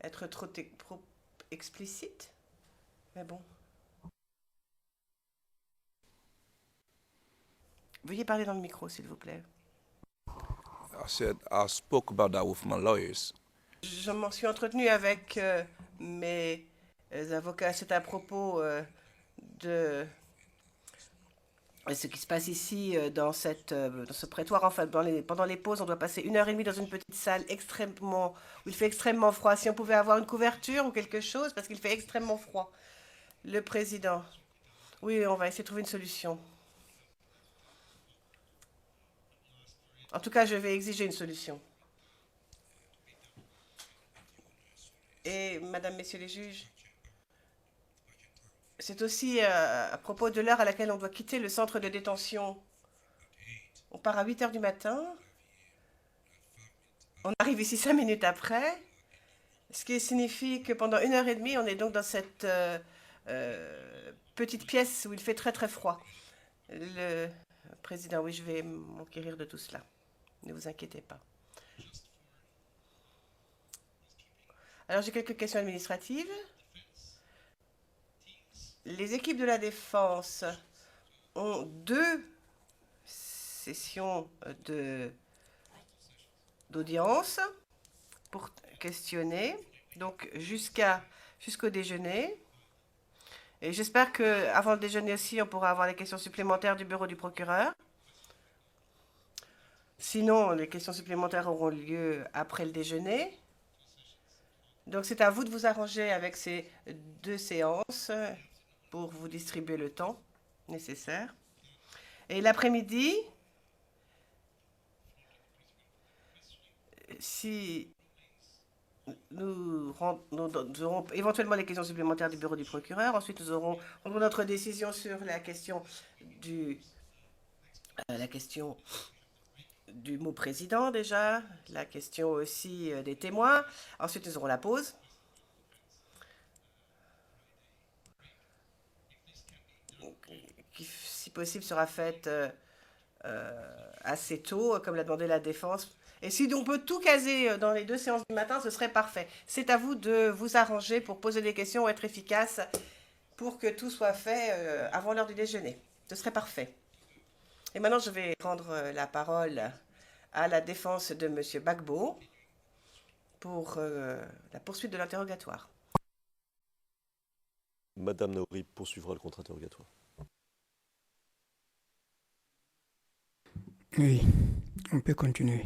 être trop explicite. Mais bon. Veuillez parler dans le micro, s'il vous plaît. I said I spoke about that with my lawyers. Je m'en suis entretenu avec mes avocats. C'est à propos de ce qui se passe ici dans ce prétoire. Enfin, pendant les pauses, on doit passer 1 heure et demie dans une petite salle où il fait extrêmement froid. Si on pouvait avoir une couverture ou quelque chose, parce qu'il fait extrêmement froid. Le président. Oui, on va essayer de trouver une solution. En tout cas, je vais exiger une solution. Et, Madame, Messieurs les juges, c'est aussi à propos de l'heure à laquelle on doit quitter le centre de détention. On part à 8 heures du matin. On arrive ici 5 minutes après. Ce qui signifie que pendant 1 heure et demie, on est donc dans cette petite pièce où il fait très très froid. Le président, oui, je vais m'enquérir de tout cela. Ne vous inquiétez pas. Alors, j'ai quelques questions administratives. Les équipes de la défense ont 2 sessions d'audience pour questionner, donc jusqu'au déjeuner. Et j'espère qu'avant le déjeuner aussi, on pourra avoir les questions supplémentaires du bureau du procureur. Sinon, les questions supplémentaires auront lieu après le déjeuner. Donc, c'est à vous de vous arranger avec ces 2 séances pour vous distribuer le temps nécessaire. Et l'après-midi, si nous aurons éventuellement les questions supplémentaires du bureau du procureur, ensuite nous aurons notre décision sur la question du mot président déjà, la question aussi des témoins. Ensuite, nous aurons la pause. Qui, si possible, sera faite assez tôt, comme l'a demandé la défense. Et si on peut tout caser dans les 2 séances du matin, ce serait parfait. C'est à vous de vous arranger pour poser des questions, être efficace, pour que tout soit fait avant l'heure du déjeuner. Ce serait parfait. Et maintenant, je vais rendre la parole à la défense de M. Gbagbo pour la poursuite de l'interrogatoire. Madame Naouri poursuivra le contre-interrogatoire. Oui, on peut continuer.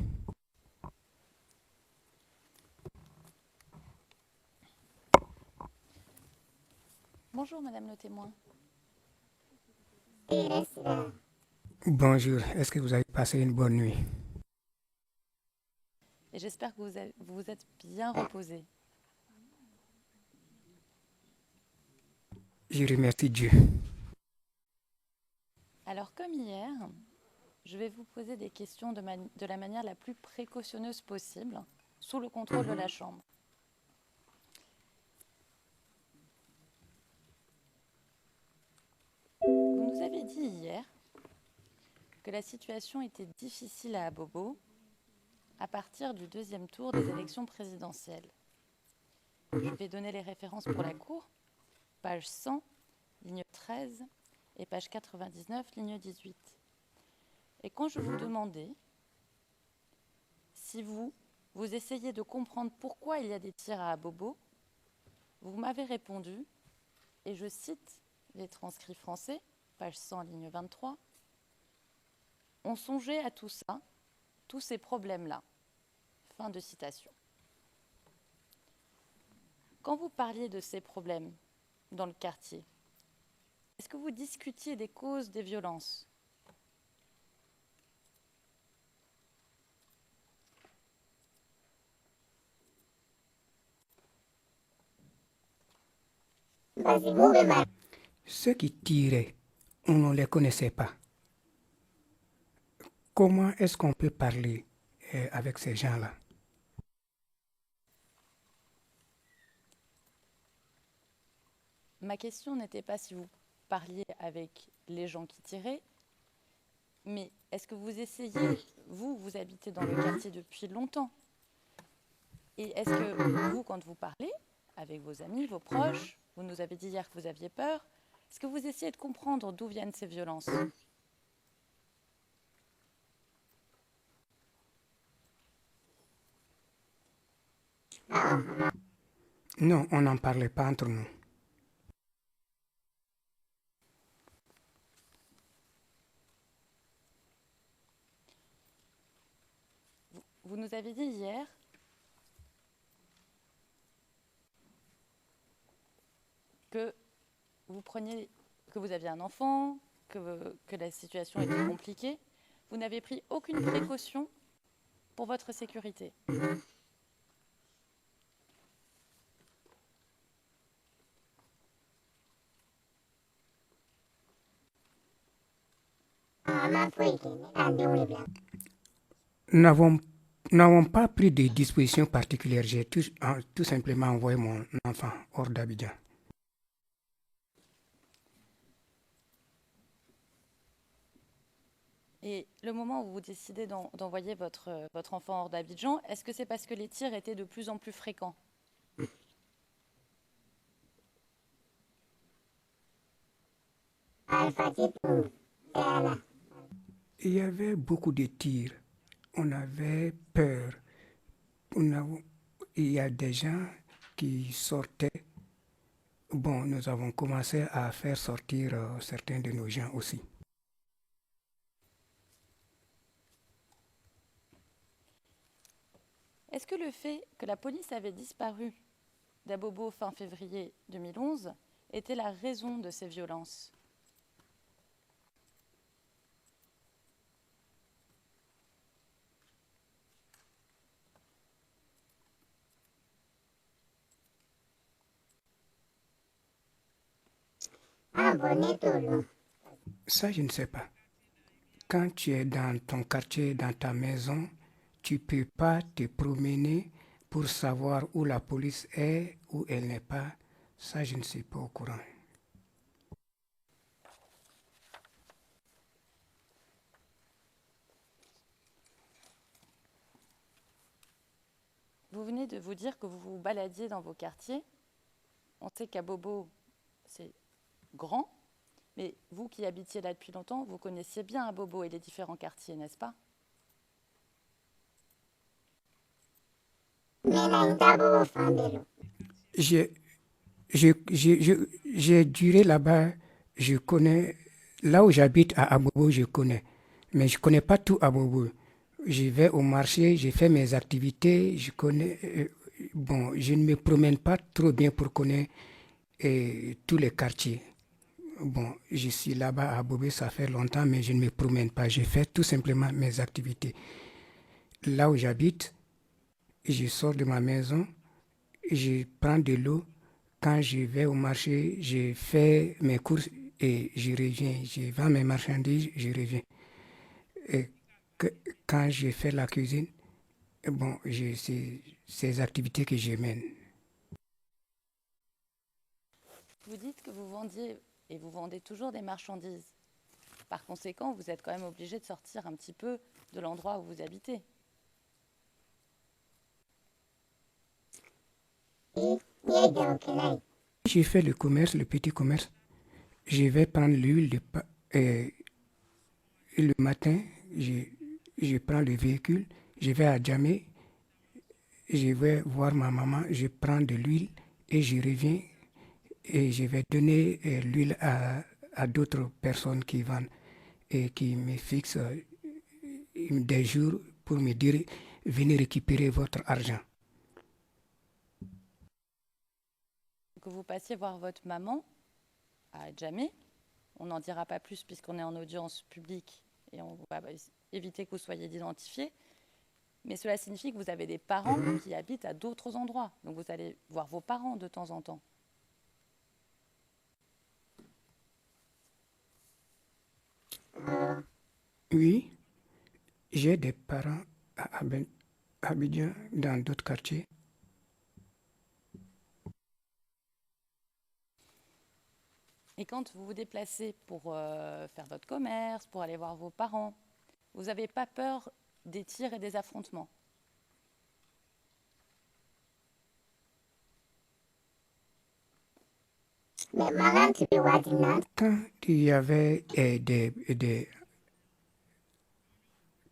Bonjour, Madame le témoin. Bonjour, est-ce que vous avez passé une bonne nuit? Et j'espère que vous vous êtes bien reposé. Je remercie Dieu. Alors, comme hier, je vais vous poser des questions de la manière la plus précautionneuse possible, sous le contrôle de la Chambre. Vous nous avez dit hier que la situation était difficile à Abobo à partir du 2e tour des élections présidentielles. Je vais donner les références pour la Cour, page 100, ligne 13, et page 99, ligne 18. Et quand je vous demandais si vous essayez de comprendre pourquoi il y a des tirs à Abobo, vous m'avez répondu, et je cite les transcrits français, page 100, ligne 23, « On songeait à tout ça, tous ces problèmes-là. » Fin de citation. Quand vous parliez de ces problèmes dans le quartier, est-ce que vous discutiez des causes des violences ? Ceux qui tiraient, on ne les connaissait pas. Comment est-ce qu'on peut parler avec ces gens-là? Ma question n'était pas si vous parliez avec les gens qui tiraient, mais est-ce que vous essayez, vous habitez dans le quartier depuis longtemps, et est-ce que vous, quand vous parlez, avec vos amis, vos proches. Vous nous avez dit hier que vous aviez peur. Est-ce que vous essayez de comprendre d'où viennent ces violences? Non, on n'en parlait pas entre nous. Vous nous avez dit hier que vous aviez un enfant, que la situation était compliquée. Vous n'avez pris aucune précaution pour votre sécurité. Nous n'avons pas pris de dispositions particulières. J'ai tout simplement envoyé mon enfant hors d'Abidjan. Et le moment où vous décidez d'envoyer votre enfant hors d'Abidjan, est-ce que c'est parce que les tirs étaient de plus en plus fréquents? Il y avait beaucoup de tirs. On avait peur. Il y a des gens qui sortaient. Bon, nous avons commencé à faire sortir certains de nos gens aussi. Est-ce que le fait que la police avait disparu d'Abobo fin février 2011 était la raison de ces violences? Ça, je ne sais pas. Quand tu es dans ton quartier, dans ta maison, tu ne peux pas te promener pour savoir où la police est, où elle n'est pas. Ça, je ne suis pas au courant. Vous venez de vous dire que vous vous baladiez dans vos quartiers. On sait qu'Abobo, c'est grand, mais vous qui habitiez là depuis longtemps, vous connaissiez bien Abobo et les différents quartiers, n'est-ce pas? J'ai duré là-bas, je connais, là où j'habite à Abobo, je connais, mais je ne connais pas tout Abobo. Je vais au marché, je fais mes activités, je connais, bon, je ne me promène pas trop bien pour connaître tous les quartiers. Bon, je suis là-bas à Abobo, ça fait longtemps, mais je ne me promène pas, je fais tout simplement mes activités. Là où j'habite, je sors de ma maison, je prends de l'eau. Quand je vais au marché, je fais mes courses et je reviens. Je vends mes marchandises, je reviens. Et quand je fais la cuisine, bon, c'est ces activités que je mène. Vous dites que vous vendiez et vous vendez toujours des marchandises. Par conséquent, vous êtes quand même obligé de sortir un petit peu de l'endroit où vous habitez. J'ai fait le commerce, le petit commerce. Je vais prendre l'huile et le matin, je prends le véhicule, je vais à Djamé, je vais voir ma maman, je prends de l'huile et je reviens et je vais donner l'huile à d'autres personnes qui vendent et qui me fixent des jours pour me dire venez récupérer votre argent. Que vous passiez voir votre maman à Djamé. On n'en dira pas plus puisqu'on est en audience publique et on va éviter que vous soyez identifiés. Mais cela signifie que vous avez des parents qui habitent à d'autres endroits. Donc vous allez voir vos parents de temps en temps. Oui, j'ai des parents à Abidjan, dans d'autres quartiers. Et quand vous vous déplacez pour faire votre commerce, pour aller voir vos parents, vous n'avez pas peur des tirs et des affrontements? Quand il y avait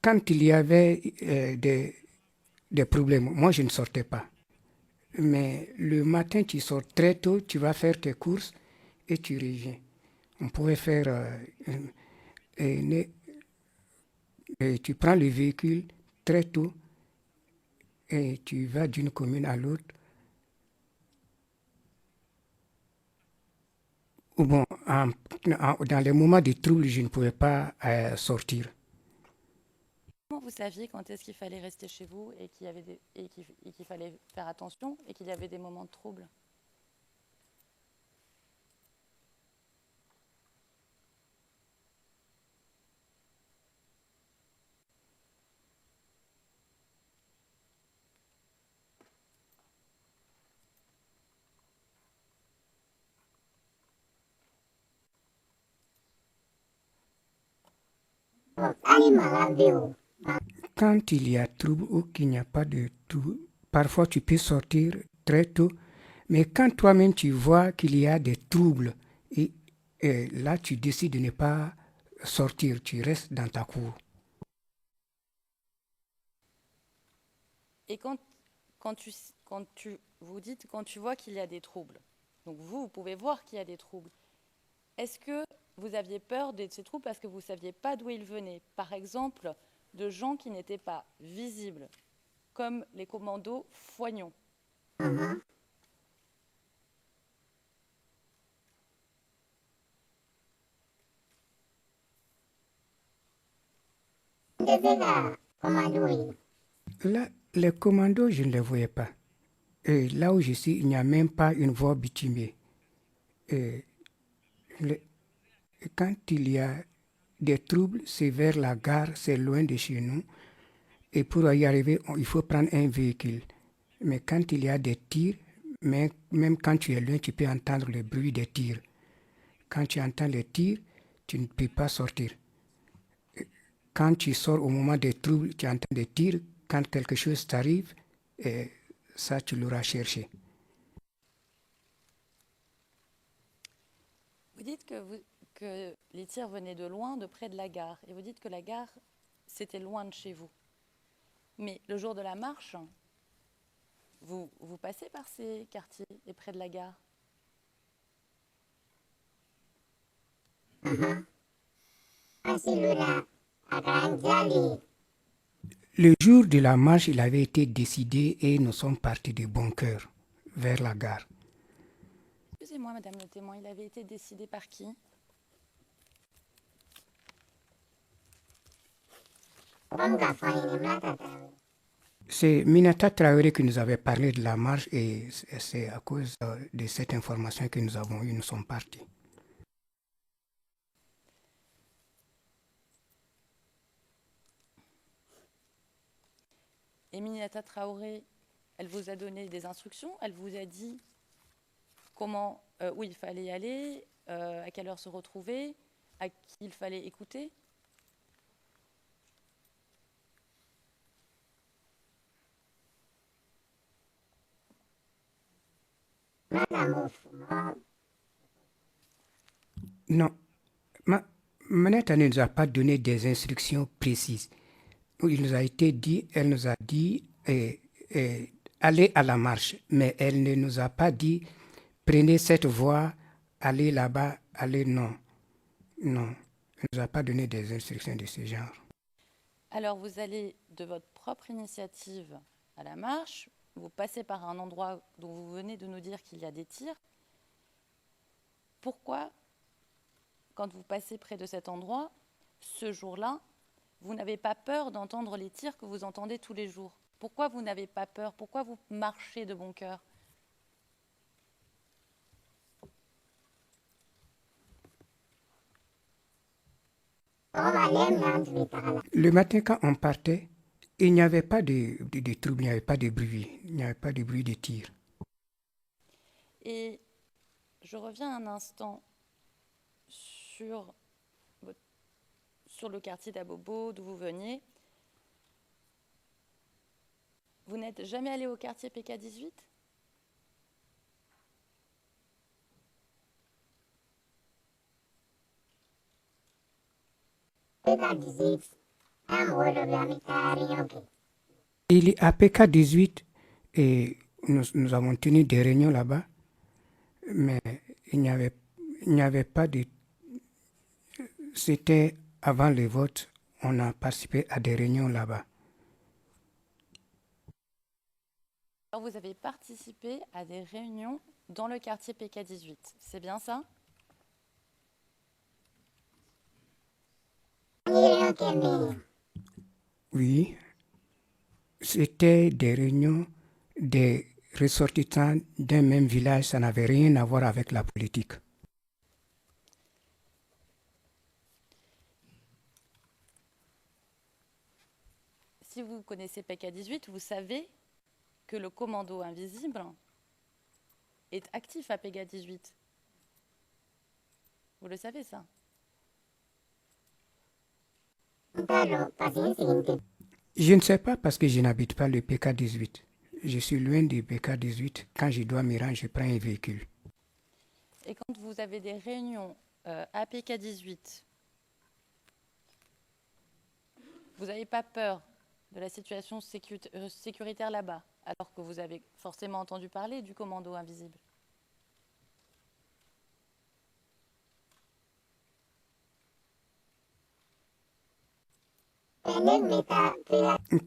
quand il y avait des problèmes, moi je ne sortais pas. Mais le matin, tu sors très tôt, tu vas faire tes courses et tu reviens. On pouvait faire... et tu prends le véhicule très tôt et tu vas d'une commune à l'autre. Ou bon, dans les moments de trouble, je ne pouvais pas sortir. Comment vous saviez quand est-ce qu'il fallait rester chez vous et qu'il fallait faire attention et qu'il y avait des moments de trouble? Quand il y a trouble ou qu'il n'y a pas de trouble, parfois tu peux sortir très tôt, mais quand toi-même tu vois qu'il y a des troubles, et là tu décides de ne pas sortir, tu restes dans ta cour. Et vous dites quand tu vois qu'il y a des troubles, donc vous pouvez voir qu'il y a des troubles. Est-ce que vous aviez peur de ces troubles parce que vous ne saviez pas d'où ils venaient? Par exemple, de gens qui n'étaient pas visibles, comme les commandos Foignon. Là, les commandos, je ne les voyais pas. Et là où je suis, il n'y a même pas une voie bitumée. Et quand il y a des troubles, c'est vers la gare, c'est loin de chez nous. Et pour y arriver, il faut prendre un véhicule. Mais quand il y a des tirs, même quand tu es loin, tu peux entendre le bruit des tirs. Quand tu entends les tirs, tu ne peux pas sortir. Quand tu sors au moment des troubles, tu entends des tirs. Quand quelque chose t'arrive, ça, tu l'auras cherché. Vous dites que les tirs venaient de loin, de près de la gare. Et vous dites que la gare, c'était loin de chez vous. Mais le jour de la marche, vous passez par ces quartiers et près de la gare? Le jour de la marche, il avait été décidé et nous sommes partis de bon cœur vers la gare. Excusez-moi, Madame le témoin, il avait été décidé par qui? C'est Minata Traoré qui nous avait parlé de la marche et c'est à cause de cette information que nous avons eue, nous sommes partis. Et Minata Traoré, elle vous a donné des instructions? Elle vous a dit comment, où il fallait y aller, à quelle heure se retrouver, à qui il fallait écouter? Non, Manette ne nous a pas donné des instructions précises. Il nous a été dit, elle nous a dit allez à la marche, mais elle ne nous a pas dit prenez cette voie, allez là-bas, allez non. Non, elle ne nous a pas donné des instructions de ce genre. Alors vous allez de votre propre initiative à la marche, vous passez par un endroit dont vous venez de nous dire qu'il y a des tirs. Pourquoi, quand vous passez près de cet endroit, ce jour-là, vous n'avez pas peur d'entendre les tirs que vous entendez tous les jours? Pourquoi vous n'avez pas peur? Pourquoi vous marchez de bon cœur? Le matin, quand on partait, il n'y avait pas de trouble, il n'y avait pas de bruit, il n'y avait pas de bruit de tir. Et je reviens un instant sur le quartier d'Abobo, d'où vous veniez. Vous n'êtes jamais allé au quartier PK18? Il est à PK18 et nous avons tenu des réunions là-bas, mais il n'y avait pas de... C'était avant le vote, on a participé à des réunions là-bas. Alors, vous avez participé à des réunions dans le quartier PK18, c'est bien ça? Oui, c'était des réunions des ressortissants d'un même village, ça n'avait rien à voir avec la politique. Si vous connaissez PK18, vous savez que le commando invisible est actif à PK18. Vous le savez, ça? Je ne sais pas parce que je n'habite pas le PK18. Je suis loin du PK18. Quand je dois me rendre, je prends un véhicule. Et quand vous avez des réunions à PK18, vous n'avez pas peur de la situation sécuritaire là-bas, alors que vous avez forcément entendu parler du commando invisible?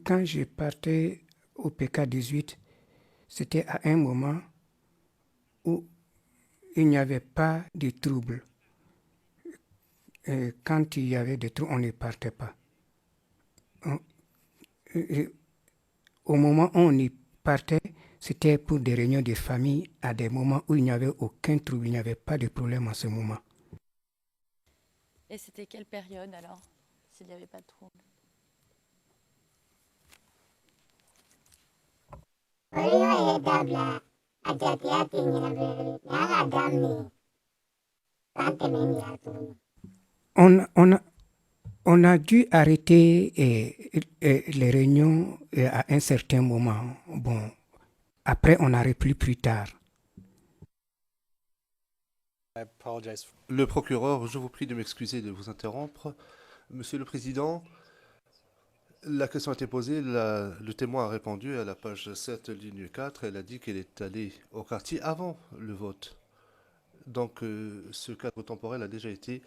Quand je partais au PK18, c'était à un moment où il n'y avait pas de troubles. Et quand il y avait des troubles, on ne partait pas. Au moment où on y partait, c'était pour des réunions de famille à des moments où il n'y avait aucun trouble, il n'y avait pas de problème en ce moment. Et c'était quelle période alors, s'il n'y avait pas de trouble? On a dû arrêter les réunions à un certain moment. Bon, après, on a repris plus tard. Le procureur, je vous prie de m'excuser de vous interrompre. Monsieur le Président, la question a été posée, le témoin a répondu à la page 7, ligne 4. Elle a dit qu'elle est allée au quartier avant le vote. Donc, ce cadre temporel a déjà été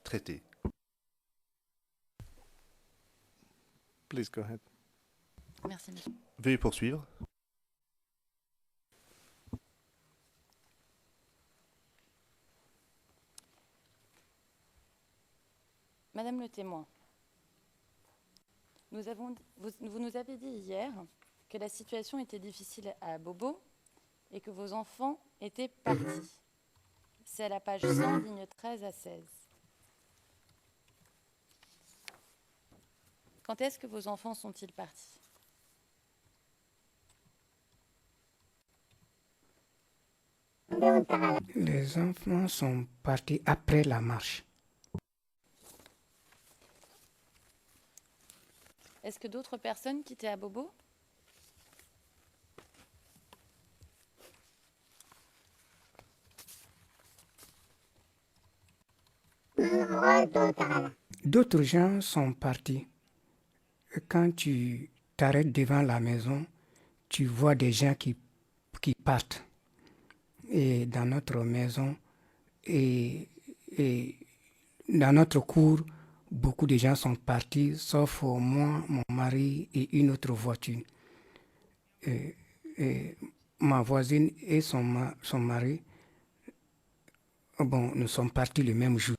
traité. Please go ahead. Merci, monsieur. Veuillez poursuivre. Madame le témoin, vous nous avez dit hier que la situation était difficile à Bobo et que vos enfants étaient partis. C'est à la page 100, ligne 13 à 16. Quand est-ce que vos enfants sont-ils partis? Les enfants sont partis après la marche. Est-ce que d'autres personnes quittaient à Bobo? D'autres gens sont partis. Quand tu t'arrêtes devant la maison, tu vois des gens qui partent. Et dans notre maison et dans notre cour, beaucoup de gens sont partis, sauf moi, mon mari et une autre voiture. Et ma voisine et son mari, bon, nous sommes partis le même jour.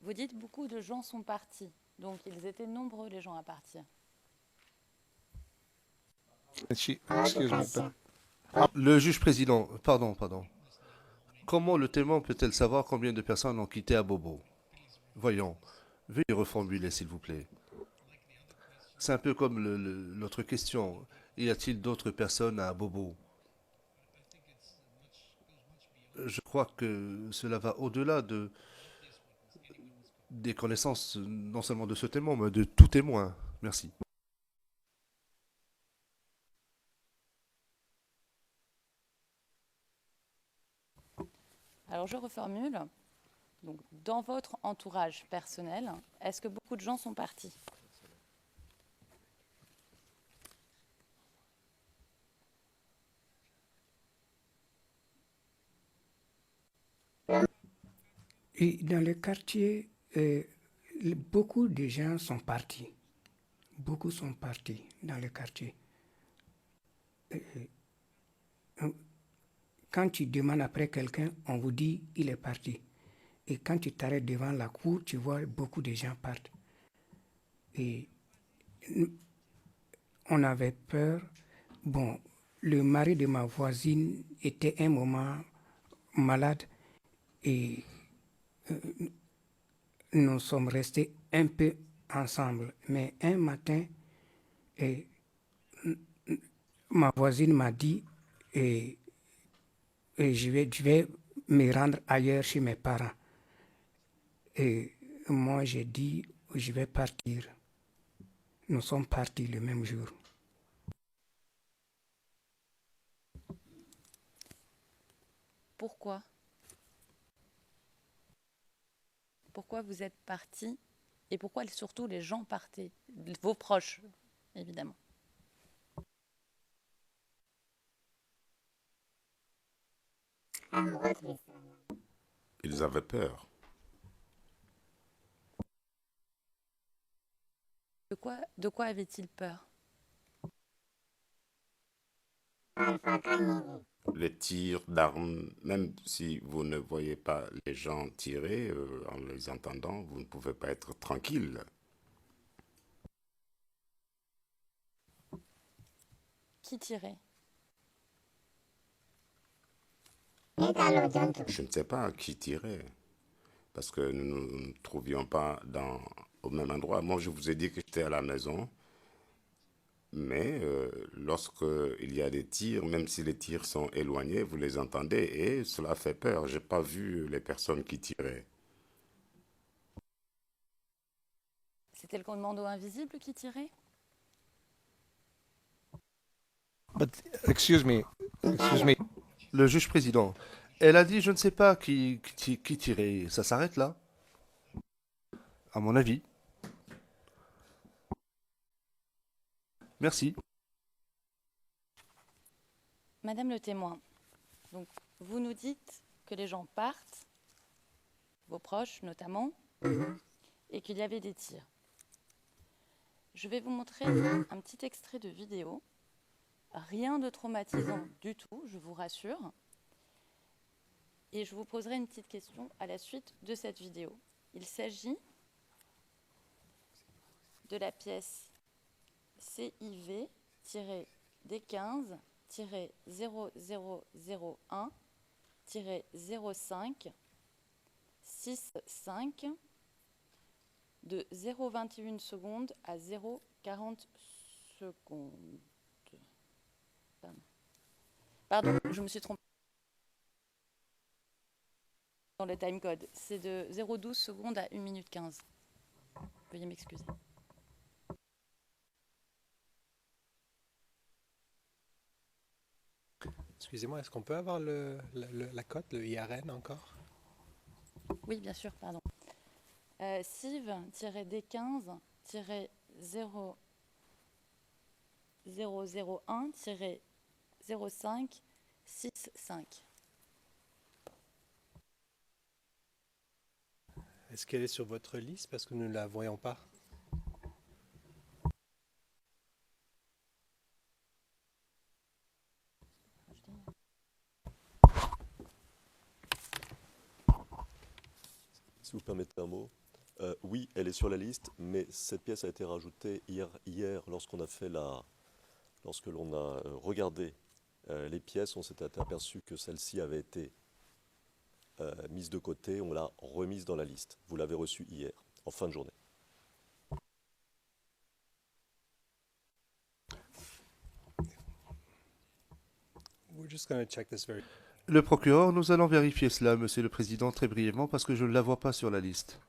Vous dites beaucoup de gens sont partis, donc ils étaient nombreux les gens à partir. Excuse me. Le juge président, pardon. Comment le témoin peut-elle savoir combien de personnes ont quitté à Bobo? Voyons, veuillez reformuler s'il vous plaît. C'est un peu comme l'autre question. Y a-t-il d'autres personnes à Bobo? Je crois que cela va au-delà des connaissances non seulement de ce témoin, mais de tout témoin. Merci. Alors je reformule. Donc, dans votre entourage personnel, est-ce que beaucoup de gens sont partis? Et dans le quartier, beaucoup de gens sont partis. Beaucoup sont partis dans le quartier. Quand tu demandes après quelqu'un, on vous dit il est parti. Et quand tu t'arrêtes devant la cour, tu vois beaucoup de gens partent. Et on avait peur. Bon, le mari de ma voisine était un moment malade et nous sommes restés un peu ensemble. Mais un matin, et, ma voisine m'a dit je vais me rendre ailleurs chez mes parents. Et moi, j'ai dit, je vais partir. Nous sommes partis le même jour. Pourquoi? Pourquoi vous êtes partis? Et pourquoi surtout les gens partaient? Vos proches, évidemment. Ils avaient peur. De quoi avaient-ils peur? Les tirs d'armes, même si vous ne voyez pas les gens tirer, en les entendant, vous ne pouvez pas être tranquille. Qui tirait? Je ne sais pas qui tirait, parce que nous ne nous trouvions pas au même endroit. Moi, je vous ai dit que j'étais à la maison, mais lorsqu'il y a des tirs, même si les tirs sont éloignés, vous les entendez et cela fait peur. Je n'ai pas vu les personnes qui tiraient. C'était le commando invisible qui tirait? But excuse me. Le juge président, elle a dit je ne sais pas qui tirait. Ça s'arrête là? À mon avis. Merci. Madame le témoin, donc vous nous dites que les gens partent, vos proches notamment, et qu'il y avait des tirs. Je vais vous montrer un petit extrait de vidéo. Rien de traumatisant du tout, je vous rassure. Et je vous poserai une petite question à la suite de cette vidéo. Il s'agit de la pièce CIV-D15-0001-05-65 de 0,21 secondes à 0,40 secondes. Pardon, je me suis trompée dans le timecode. C'est de 0,12 secondes à 1 minute 15. Veuillez m'excuser. Excusez-moi, est-ce qu'on peut avoir la cote, le IRN encore? Oui, bien sûr, pardon. CIV-D15-0001-0565. Est-ce qu'elle est sur votre liste parce que nous ne la voyons pas? Si vous permettez un mot. Oui, elle est sur la liste, mais cette pièce a été rajoutée hier lorsque l'on a regardé les pièces, on s'était aperçu que celle-ci avait été mise de côté, on l'a remise dans la liste. Vous l'avez reçue hier, en fin de journée. We're just going to check this very... Le procureur, nous allons vérifier cela, Monsieur le Président, très brièvement, parce que je ne la vois pas sur la liste.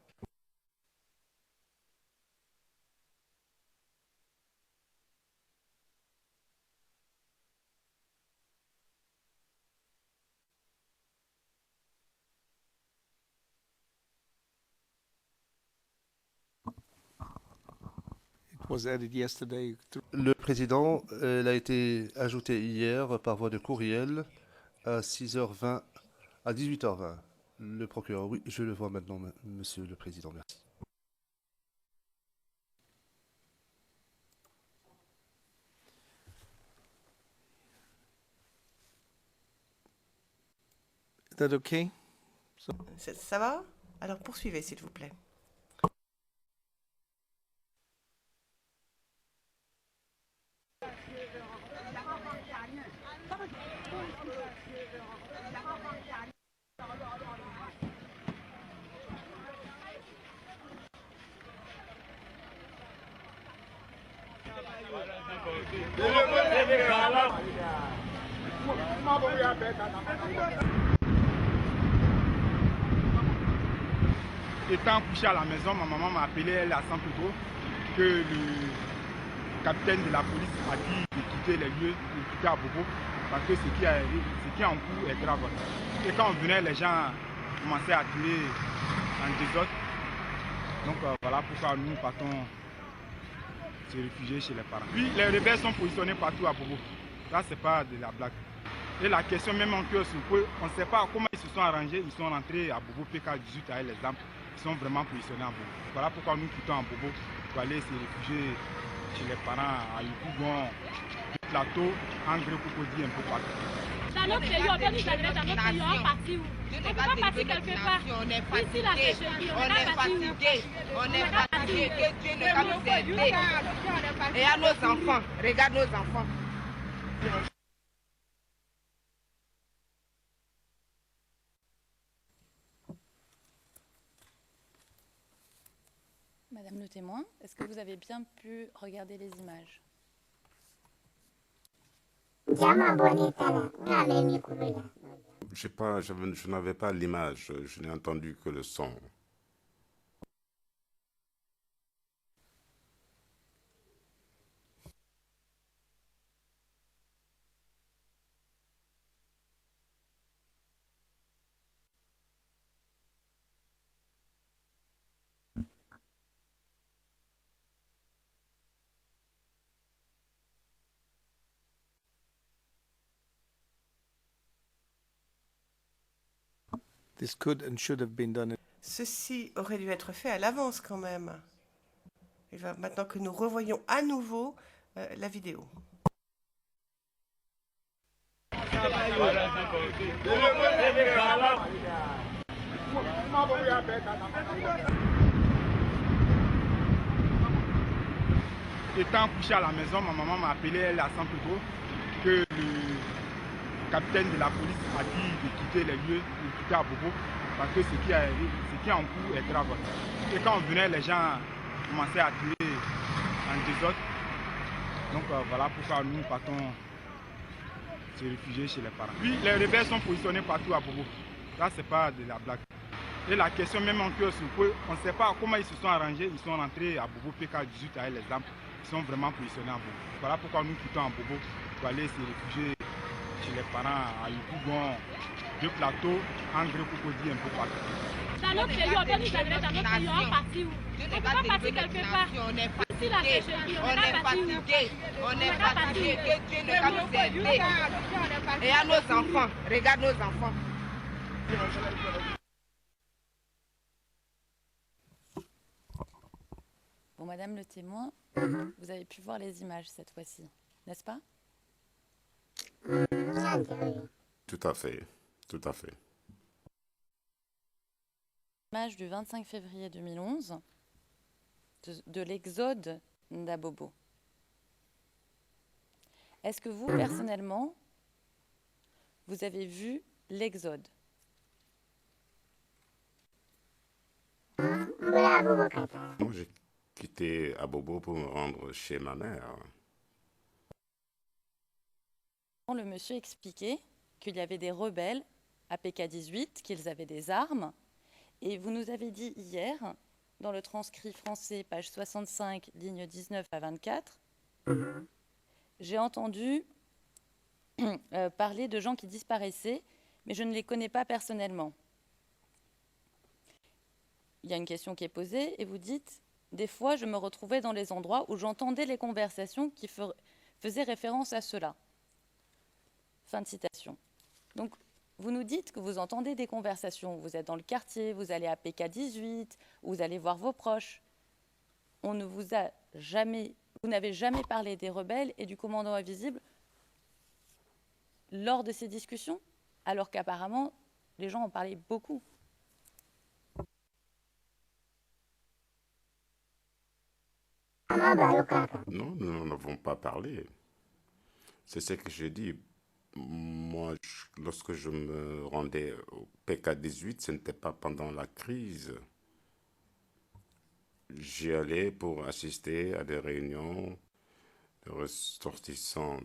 was added yesterday. Le président, elle a été ajouté hier par voie de courriel à 6h20, à 18h20. Le procureur, oui, je le vois maintenant, monsieur le président, merci. Is that okay? Ça va? Alors poursuivez, s'il vous plaît. Étant couché à la maison, ma maman m'a appelé, elle à San Pedro, que le capitaine de la police a dit de quitter les lieux, de quitter Abobo, parce que ce qui est en cours est grave. Et quand on venait, les gens commençaient à tirer en désordre. Donc voilà pourquoi nous partons se réfugier chez les parents. Puis les rebelles sont positionnés partout à Bobo. Ça, c'est pas de la blague. Et la question même en cœur, on ne sait pas comment ils se sont arrangés. Ils sont rentrés à Bobo PK18 avec les armes. Ils sont vraiment positionnés à Bobo. Voilà pourquoi nous quittons à Bobo pour aller se réfugier chez les parents à Yukougon, Plateau, André Cocody, un peu partout. Dans notre pays, on peut nous arriver dans notre pays, on est parti où? On ne peut pas partir quelque part. Ici, la CGI, on est fatigué. On est fatigué. Que Dieu ne va nous aider. Et à nos enfants, regarde nos enfants. Madame le témoin, est-ce que vous avez bien pu regarder les images? Je n'avais pas l'image, je n'ai entendu que le son. This could and should have been done. Ceci aurait dû être fait à l'avance quand même. Il va maintenant que nous revoyons à nouveau la vidéo. Étant couché à la maison, ma maman m'a appelé, elle à San Pedro, que le capitaine de la police a dit de quitter les lieux, de quitter Abobo, parce que ce qui est en cours est grave. Et quand on venait, les gens commençaient à tirer en désordre. Donc voilà pourquoi nous partons se réfugier chez les parents. Puis les rebelles sont positionnés partout à Bobo. Ça, c'est pas de la blague. Et la question même en cœur, on ne sait pas comment ils se sont arrangés. Ils sont rentrés à Bobo PK18 avec les armes. Ils sont vraiment positionnés à Bobo. Voilà pourquoi nous quittons à Bobo pour aller se réfugier chez les parents à Yukougon, de Plateau, André Cocody, un peu partout. Dans notre pays, on peut nous arriver dans notre pays, on est parti où? On ne peut pas partir quelque part. Ici, la CGI, on est fatigué. On est fatigué. Que Dieu ne va nous aider. Et à nos enfants, regarde nos enfants. Bon, Madame le témoin, vous avez pu voir les images cette fois-ci, n'est-ce pas? Tout à fait, tout à fait. Image du 25 février 2011 de l'exode d'Abobo. Est-ce que vous, personnellement, vous avez vu l'exode? Moi, j'ai quitté Abobo pour me rendre chez ma mère. Le monsieur expliquait qu'il y avait des rebelles à PK18, qu'ils avaient des armes. Et vous nous avez dit hier, dans le transcrit français, page 65, lignes 19 à 24, j'ai entendu parler de gens qui disparaissaient, mais je ne les connais pas personnellement. Il y a une question qui est posée et vous dites, Des fois, je me retrouvais dans les endroits où j'entendais les conversations qui faisaient référence à cela. Fin de citation. Donc, vous nous dites que vous entendez des conversations. Vous êtes dans le quartier, vous allez à PK18, vous allez voir vos proches. On ne vous a jamais, vous n'avez jamais parlé des rebelles et du commandant invisible lors de ces discussions, alors qu'apparemment, les gens en parlaient beaucoup. Non, nous n'en avons pas parlé. C'est ce que j'ai dit. Moi, lorsque je me rendais au PK18, ce n'était pas pendant la crise. J'y allais pour assister à des réunions de ressortissants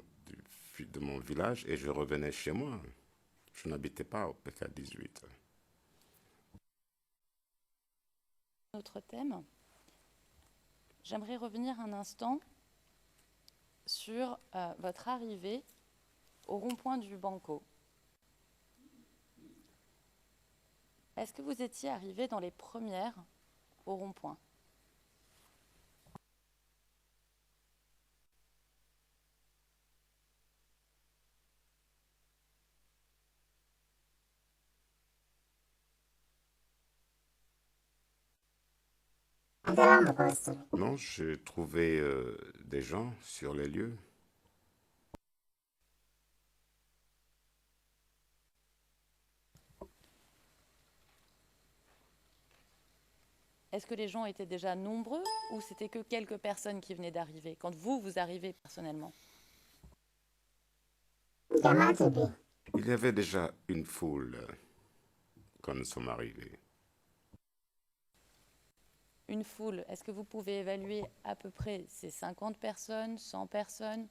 de mon village et je revenais chez moi. Je n'habitais pas au PK18. Autre thème. J'aimerais revenir un instant sur votre arrivée au rond-point du Banco. Est-ce que vous étiez arrivé dans les premières au rond-point? Non, j'ai trouvé des gens sur les lieux. Est-ce que les gens étaient déjà nombreux ou c'était que quelques personnes qui venaient d'arriver quand vous arrivez personnellement? Il y avait déjà une foule quand nous sommes arrivés. Une foule, est-ce que vous pouvez évaluer à peu près ces 50 personnes, 100 personnes,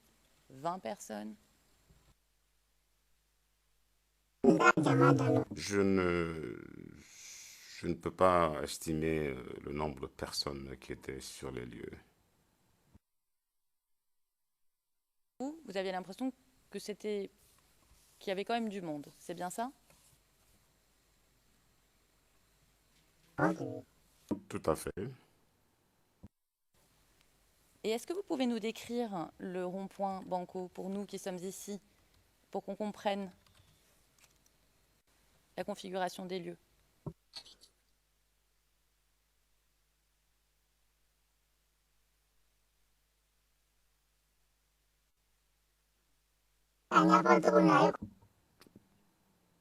20 personnes? Je ne peux pas estimer le nombre de personnes qui étaient sur les lieux. Vous aviez l'impression que qu'il y avait quand même du monde, c'est bien ça? Tout à fait. Et est-ce que vous pouvez nous décrire le rond-point Banco pour nous qui sommes ici, pour qu'on comprenne la configuration des lieux?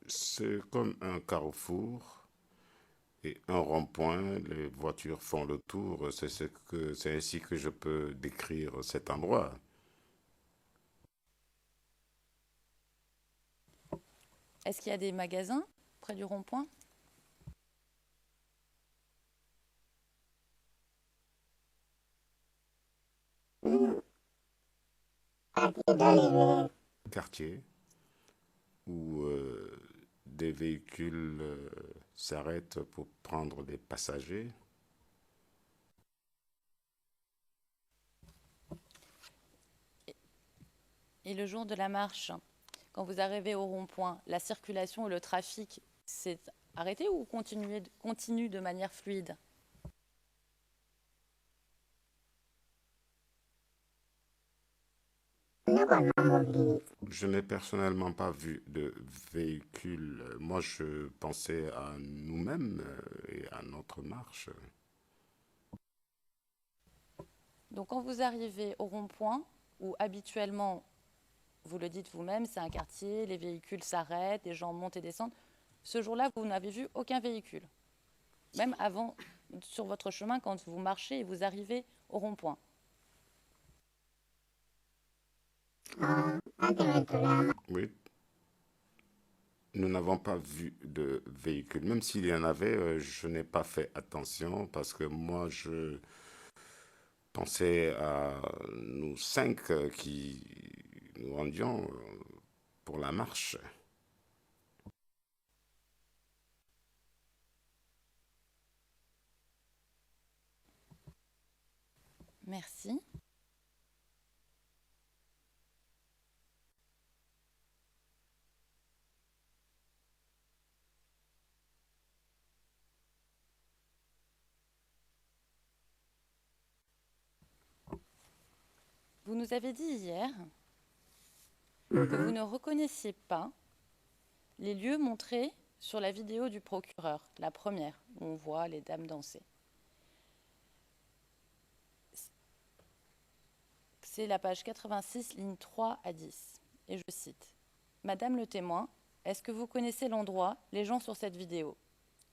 C'est comme un carrefour et un rond-point. Les voitures font le tour. C'est ainsi que je peux décrire cet endroit. Est-ce qu'il y a des magasins près du rond-point? Quartier où des véhicules s'arrêtent pour prendre des passagers. Et le jour de la marche, quand vous arrivez au rond-point, la circulation et le trafic s'est arrêté ou continue de manière fluide? Je n'ai personnellement pas vu de véhicule. Moi, je pensais à nous-mêmes et à notre marche. Donc quand vous arrivez au rond-point, où habituellement, vous le dites vous-même, c'est un quartier, les véhicules s'arrêtent, les gens montent et descendent, ce jour-là, vous n'avez vu aucun véhicule. Même avant, sur votre chemin, quand vous marchez et vous arrivez au rond-point. Oui. Nous n'avons pas vu de véhicule. Même s'il y en avait, je n'ai pas fait attention parce que moi, je pensais à nous 5 qui nous rendions pour la marche. Merci. Vous nous avez dit hier que vous ne reconnaissiez pas les lieux montrés sur la vidéo du procureur, la première, où on voit les dames danser. C'est la page 86, lignes 3 à 10. Et je cite. « Madame le témoin, est-ce que vous connaissez l'endroit, les gens sur cette vidéo?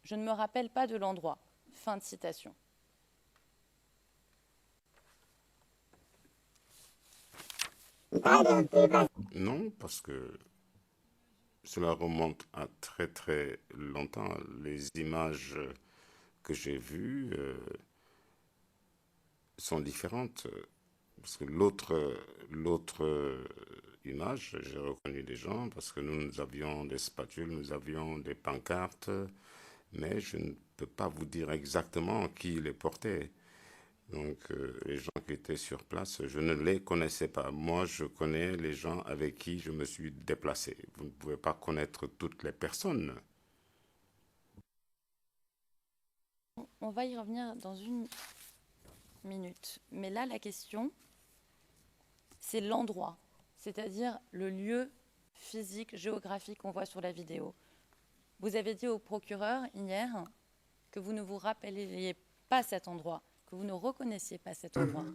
Je ne me rappelle pas de l'endroit. » Fin de citation. Non, parce que cela remonte à très très longtemps. Les images que j'ai vues sont différentes. Parce que l'autre image, j'ai reconnu des gens parce que nous avions des spatules, nous avions des pancartes, mais je ne peux pas vous dire exactement qui les portait. Donc, les gens qui étaient sur place, je ne les connaissais pas. Moi, je connais les gens avec qui je me suis déplacé. Vous ne pouvez pas connaître toutes les personnes. On va y revenir dans une minute. Mais là, la question, c'est l'endroit, c'est-à-dire le lieu physique, géographique qu'on voit sur la vidéo. Vous avez dit au procureur hier que vous ne vous rappeliez pas cet endroit, que vous ne reconnaissiez pas cet endroit.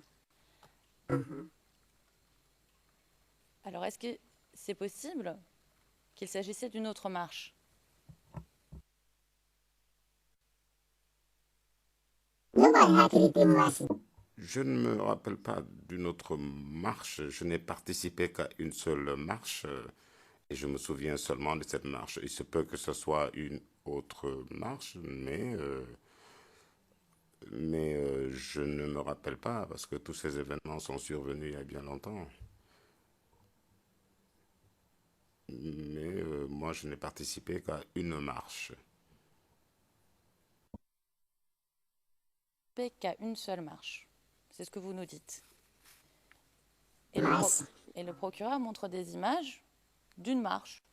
Alors, est-ce que c'est possible qu'il s'agissait d'une autre marche? Je ne me rappelle pas d'une autre marche. Je n'ai participé qu'à une seule marche et je me souviens seulement de cette marche. Il se peut que ce soit une autre marche, mais je ne me rappelle pas parce que tous ces événements sont survenus il y a bien longtemps. Mais moi, je n'ai participé qu'à une marche. Qu'à une seule marche. C'est ce que vous nous dites. Et le procureur montre des images d'une marche.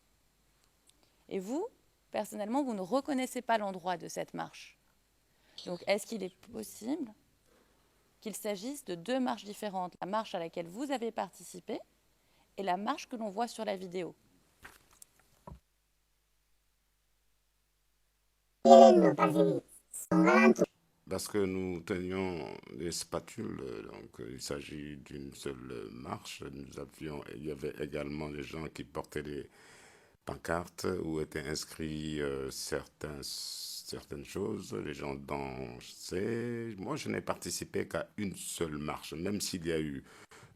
Et vous, personnellement, vous ne reconnaissez pas l'endroit de cette marche. Donc, est-ce qu'il est possible qu'il s'agisse de deux marches différentes, la marche à laquelle vous avez participé et la marche que l'on voit sur la vidéo? Parce que nous tenions des spatules, donc il s'agit d'une seule marche. Il y avait également des gens qui portaient des pancartes où étaient inscrits certaines choses. Les gens dansaient. Moi, je n'ai participé qu'à une seule marche, même s'il y a eu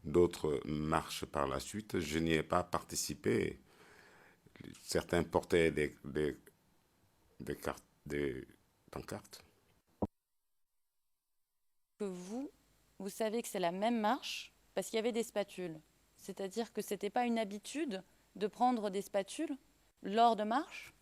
d'autres marches par la suite, je n'y ai pas participé. Certains portaient des pancartes. Vous savez que c'est la même marche parce qu'il y avait des spatules. C'est-à-dire que ce n'était pas une habitude de prendre des spatules lors de marche?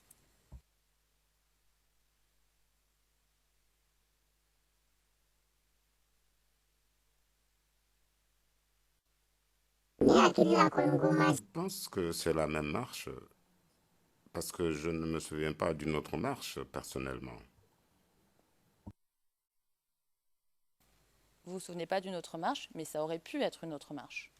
Je pense que c'est la même marche parce que je ne me souviens pas d'une autre marche personnellement. Vous vous souvenez pas d'une autre marche, mais ça aurait pu être une autre marche.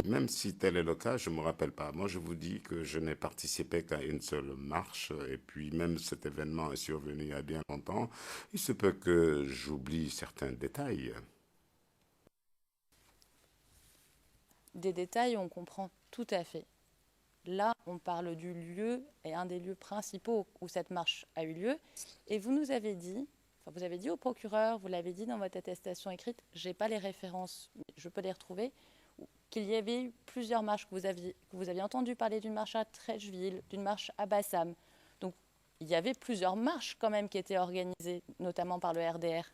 Même si tel est le cas, je ne me rappelle pas. Moi, je vous dis que je n'ai participé qu'à une seule marche. Et puis, même cet événement est survenu il y a bien longtemps. Il se peut que j'oublie certains détails. Des détails, on comprend tout à fait. Là, on parle du lieu et un des lieux principaux où cette marche a eu lieu. Et vous nous avez dit, vous avez dit au procureur, vous l'avez dit dans votre attestation écrite, je n'ai pas les références, mais je peux les retrouver, qu'il y avait eu plusieurs marches, que vous aviez entendu parler d'une marche à Trècheville, d'une marche à Bassam. Donc, il y avait plusieurs marches quand même qui étaient organisées, notamment par le RDR.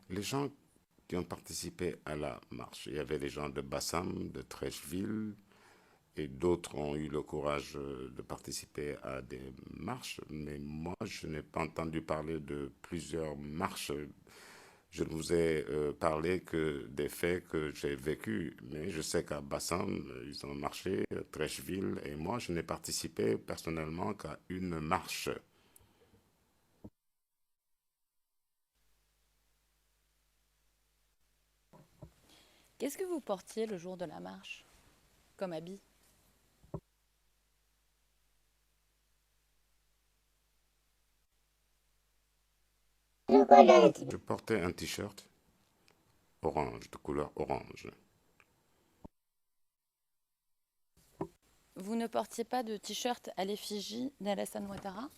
Les gens qui ont participé à la marche, il y avait des gens de Bassam, de Trècheville, et d'autres ont eu le courage de participer à des marches, mais moi, je n'ai pas entendu parler de plusieurs marches. Je ne vous ai parlé que des faits que j'ai vécus, mais je sais qu'à Bassam, ils ont marché, Trècheville, et moi, je n'ai participé personnellement qu'à une marche. Qu'est-ce que vous portiez le jour de la marche, comme habit? Je portais un t-shirt orange, de couleur orange. Vous ne portiez pas de t-shirt à l'effigie d'Alassane Ouattara?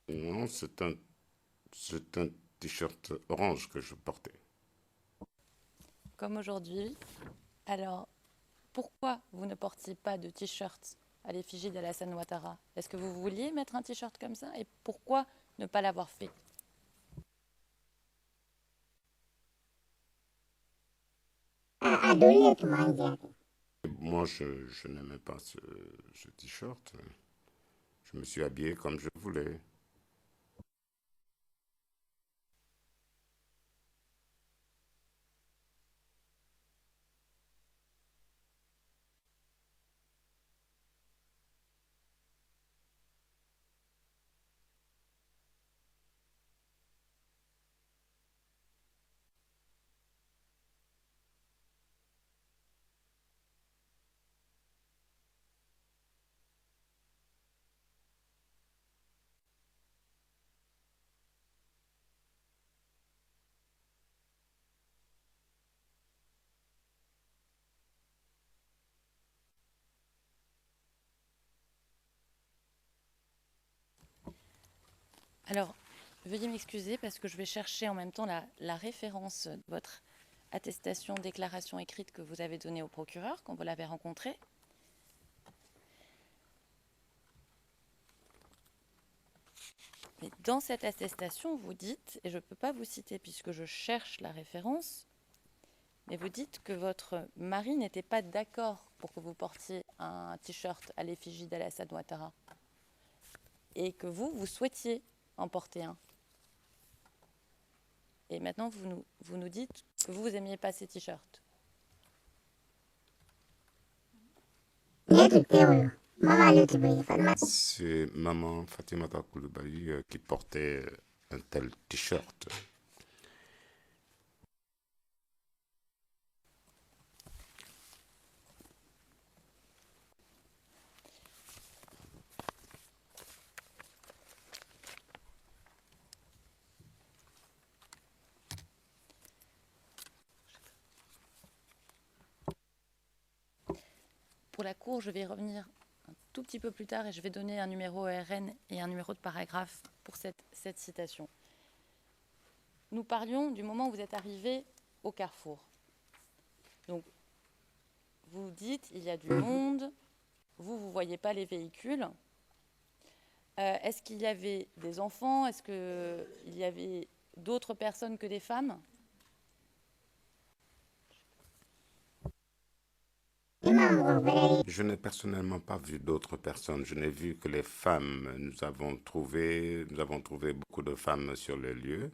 Non, c'est un t-shirt orange que je portais. Comme aujourd'hui. Alors, pourquoi vous ne portiez pas de t-shirt à l'effigie d'Alassane Ouattara? Est-ce que vous vouliez mettre un t-shirt comme ça? Et pourquoi ne pas l'avoir fait? Moi, je n'aimais pas ce t-shirt. Je me suis habillé comme je voulais. Alors, veuillez m'excuser parce que je vais chercher en même temps la référence de votre attestation, déclaration écrite que vous avez donnée au procureur quand vous l'avez rencontré. Mais dans cette attestation, vous dites, et je ne peux pas vous citer puisque je cherche la référence, mais vous dites que votre mari n'était pas d'accord pour que vous portiez un t-shirt à l'effigie d'Alassane Ouattara et que vous souhaitiez en porter un. Et maintenant, vous nous dites que vous n'aimiez pas ces t-shirts. C'est maman Fatimata Koulibaly qui portait un tel t-shirt. Pour la cour, je vais revenir un tout petit peu plus tard et je vais donner un numéro ORN et un numéro de paragraphe pour cette citation. Nous parlions du moment où vous êtes arrivé au carrefour. Donc, vous dites, il y a du monde, vous ne voyez pas les véhicules. Est-ce qu'il y avait des enfants? Est-ce qu'il y avait d'autres personnes que des femmes? Je n'ai personnellement pas vu d'autres personnes. Je n'ai vu que les femmes. Nous avons trouvé beaucoup de femmes sur le lieu.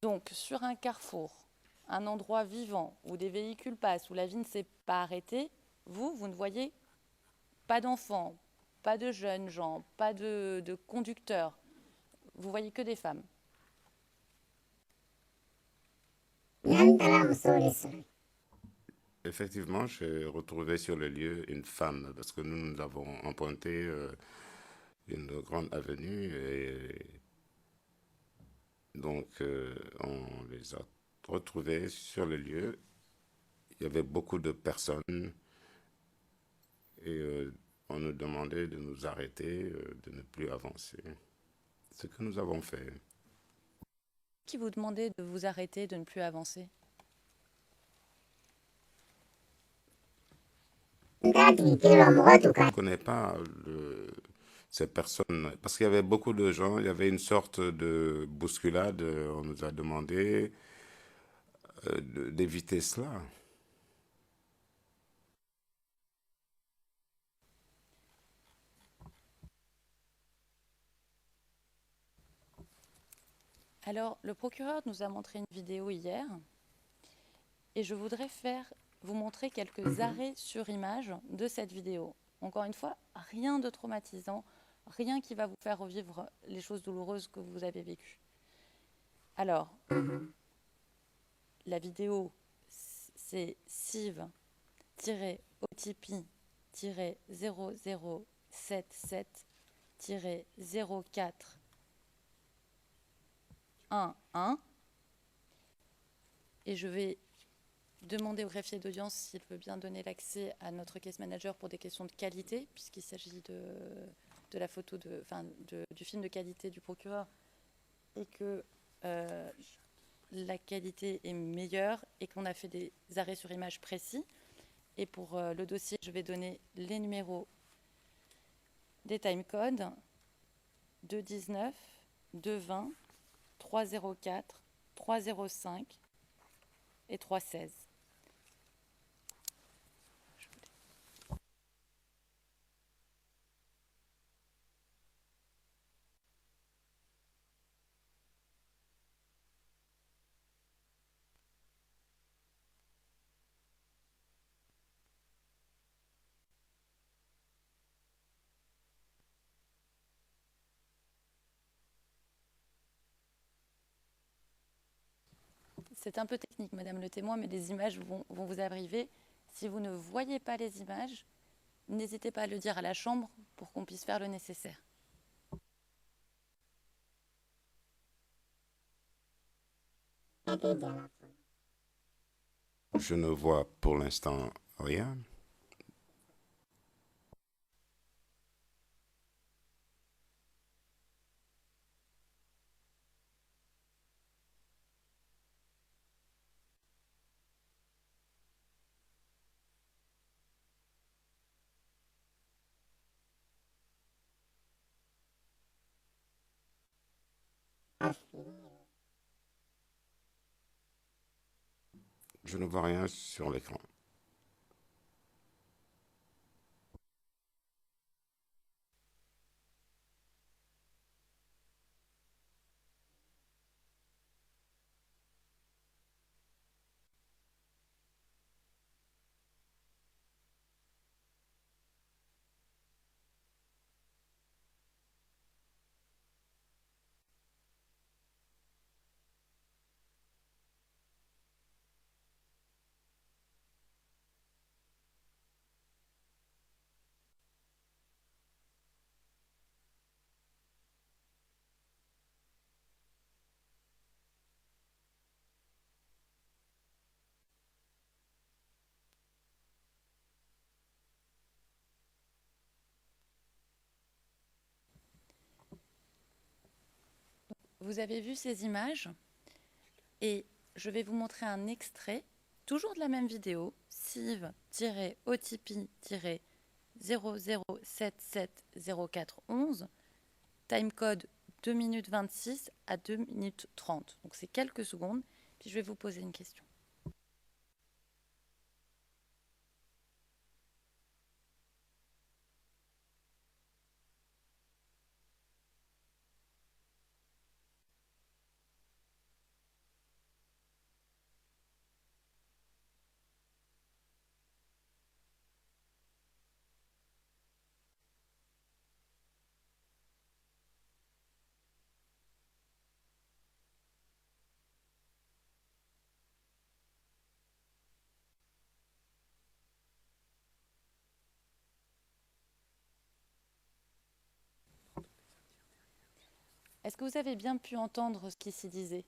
Donc, sur un carrefour, un endroit vivant où des véhicules passent, où la vie ne s'est pas arrêtée, vous ne voyez pas d'enfants, pas de jeunes gens, pas de conducteurs. Vous voyez que des femmes. Effectivement, j'ai retrouvé sur le lieu une femme parce que nous avons emprunté une grande avenue et donc on les a retrouvés sur le lieu. Il y avait beaucoup de personnes et on nous demandait de nous arrêter, de ne plus avancer. Ce que nous avons fait. Qui vous demandait de vous arrêter, de ne plus avancer? Je ne connais pas ces personnes, parce qu'il y avait beaucoup de gens, il y avait une sorte de bousculade, on nous a demandé d'éviter cela. Alors, le procureur nous a montré une vidéo hier et je voudrais vous montrer quelques arrêts sur image de cette vidéo. Encore une fois, rien de traumatisant, rien qui va vous faire revivre les choses douloureuses que vous avez vécues. Alors, la vidéo, c'est CIV-OTP-0077-0411 et je vais demander au greffier d'audience s'il veut bien donner l'accès à notre case manager pour des questions de qualité, puisqu'il s'agit de la photo, du film de qualité du procureur, et que la qualité est meilleure et qu'on a fait des arrêts sur image précis. Et pour le dossier, je vais donner les numéros des timecodes 219, 220, 304, 305 et 316. C'est un peu technique, Madame le témoin, mais les images vont vous arriver. Si vous ne voyez pas les images, n'hésitez pas à le dire à la chambre pour qu'on puisse faire le nécessaire. Je ne vois pour l'instant rien. Je ne vois rien sur l'écran. Vous avez vu ces images et je vais vous montrer un extrait, toujours de la même vidéo, CIV-OTP-00770411, timecode 2 minutes 26 à 2 minutes 30. Donc c'est quelques secondes, puis je vais vous poser une question. Est-ce que vous avez bien pu entendre ce qui s'y disait?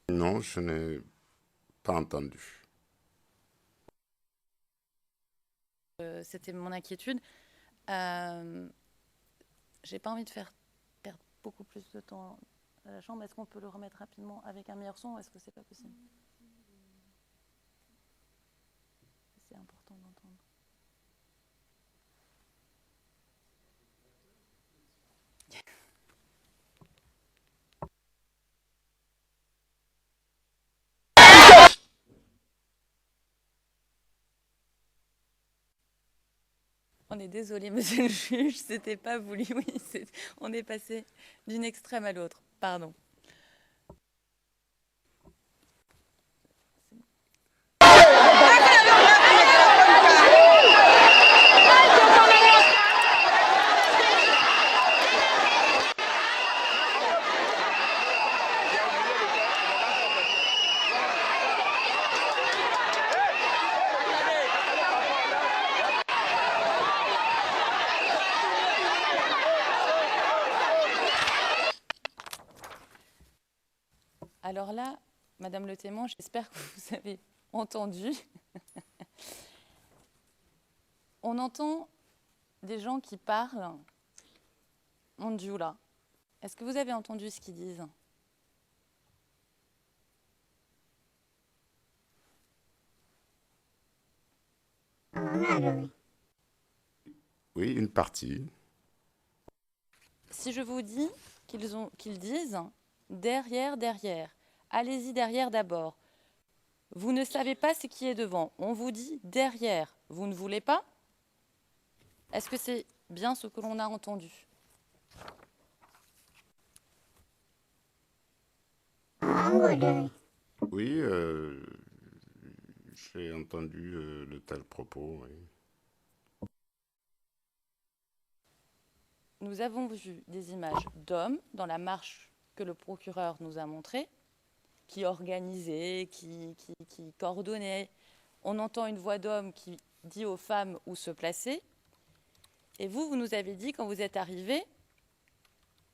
Non, je n'ai pas entendu. C'était mon inquiétude. J'ai pas envie de faire perdre beaucoup plus de temps à la chambre. Est-ce qu'on peut le remettre rapidement avec un meilleur son ou est-ce que c'est pas possible? C'est important d'entendre. On est désolé, monsieur le juge, c'était pas voulu. Oui, on est passé d'une extrême à l'autre. Pardon. Alors là, Madame le témoin, j'espère que vous avez entendu. On entend des gens qui parlent en djoula. Est-ce que vous avez entendu ce qu'ils disent? Oui, une partie. Si je vous dis qu'ils disent derrière, derrière, allez-y derrière d'abord. Vous ne savez pas ce qui est devant. On vous dit derrière. Vous ne voulez pas? Est-ce que c'est bien ce que l'on a entendu? Oui, j'ai entendu de tels propos. Oui. Nous avons vu des images d'hommes dans la marche que le procureur nous a montrée, qui organisaient, qui coordonnaient. On entend une voix d'homme qui dit aux femmes où se placer. Et vous nous avez dit, quand vous êtes arrivés,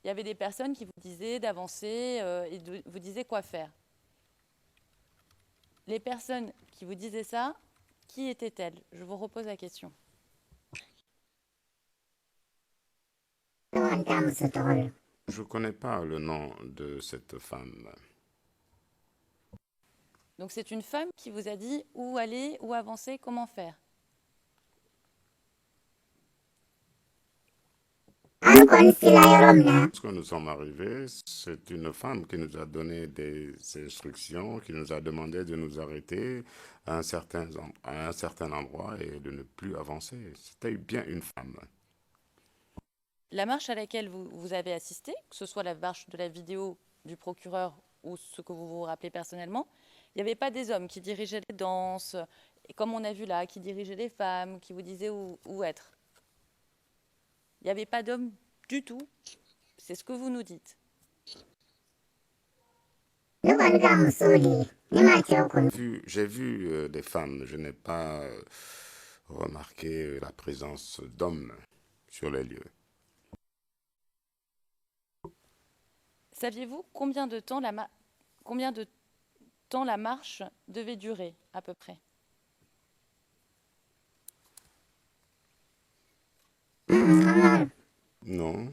il y avait des personnes qui vous disaient d'avancer et vous disaient quoi faire. Les personnes qui vous disaient ça, qui étaient-elles? Je vous repose la question. Je ne connais pas le nom de cette femme. Donc c'est une femme qui vous a dit où aller, où avancer, comment faire. Lorsque nous sommes arrivés, c'est une femme qui nous a donné des instructions, qui nous a demandé de nous arrêter à un certain endroit et de ne plus avancer. C'était bien une femme. La marche à laquelle vous avez assisté, que ce soit la marche de la vidéo du procureur ou ce que vous vous rappelez personnellement, il n'y avait pas des hommes qui dirigeaient les danses, comme on a vu là, qui dirigeaient les femmes, qui vous disaient où être. Il n'y avait pas d'hommes du tout. C'est ce que vous nous dites. J'ai vu des femmes. Je n'ai pas remarqué la présence d'hommes sur les lieux. Saviez-vous combien de temps la marche devait durer, à peu près? Non.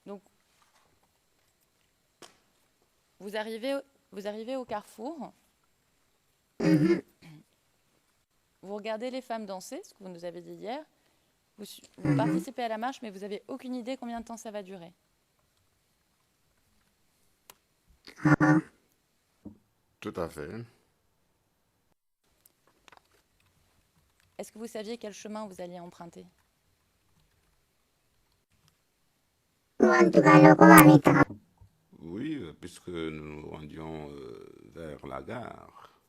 Donc, vous arrivez au carrefour. Vous regardez les femmes danser, ce que vous nous avez dit hier. Vous participez à la marche, mais vous n'avez aucune idée combien de temps ça va durer. Tout à fait. Est-ce que vous saviez quel chemin vous alliez emprunter? Oui, puisque nous nous rendions vers la gare.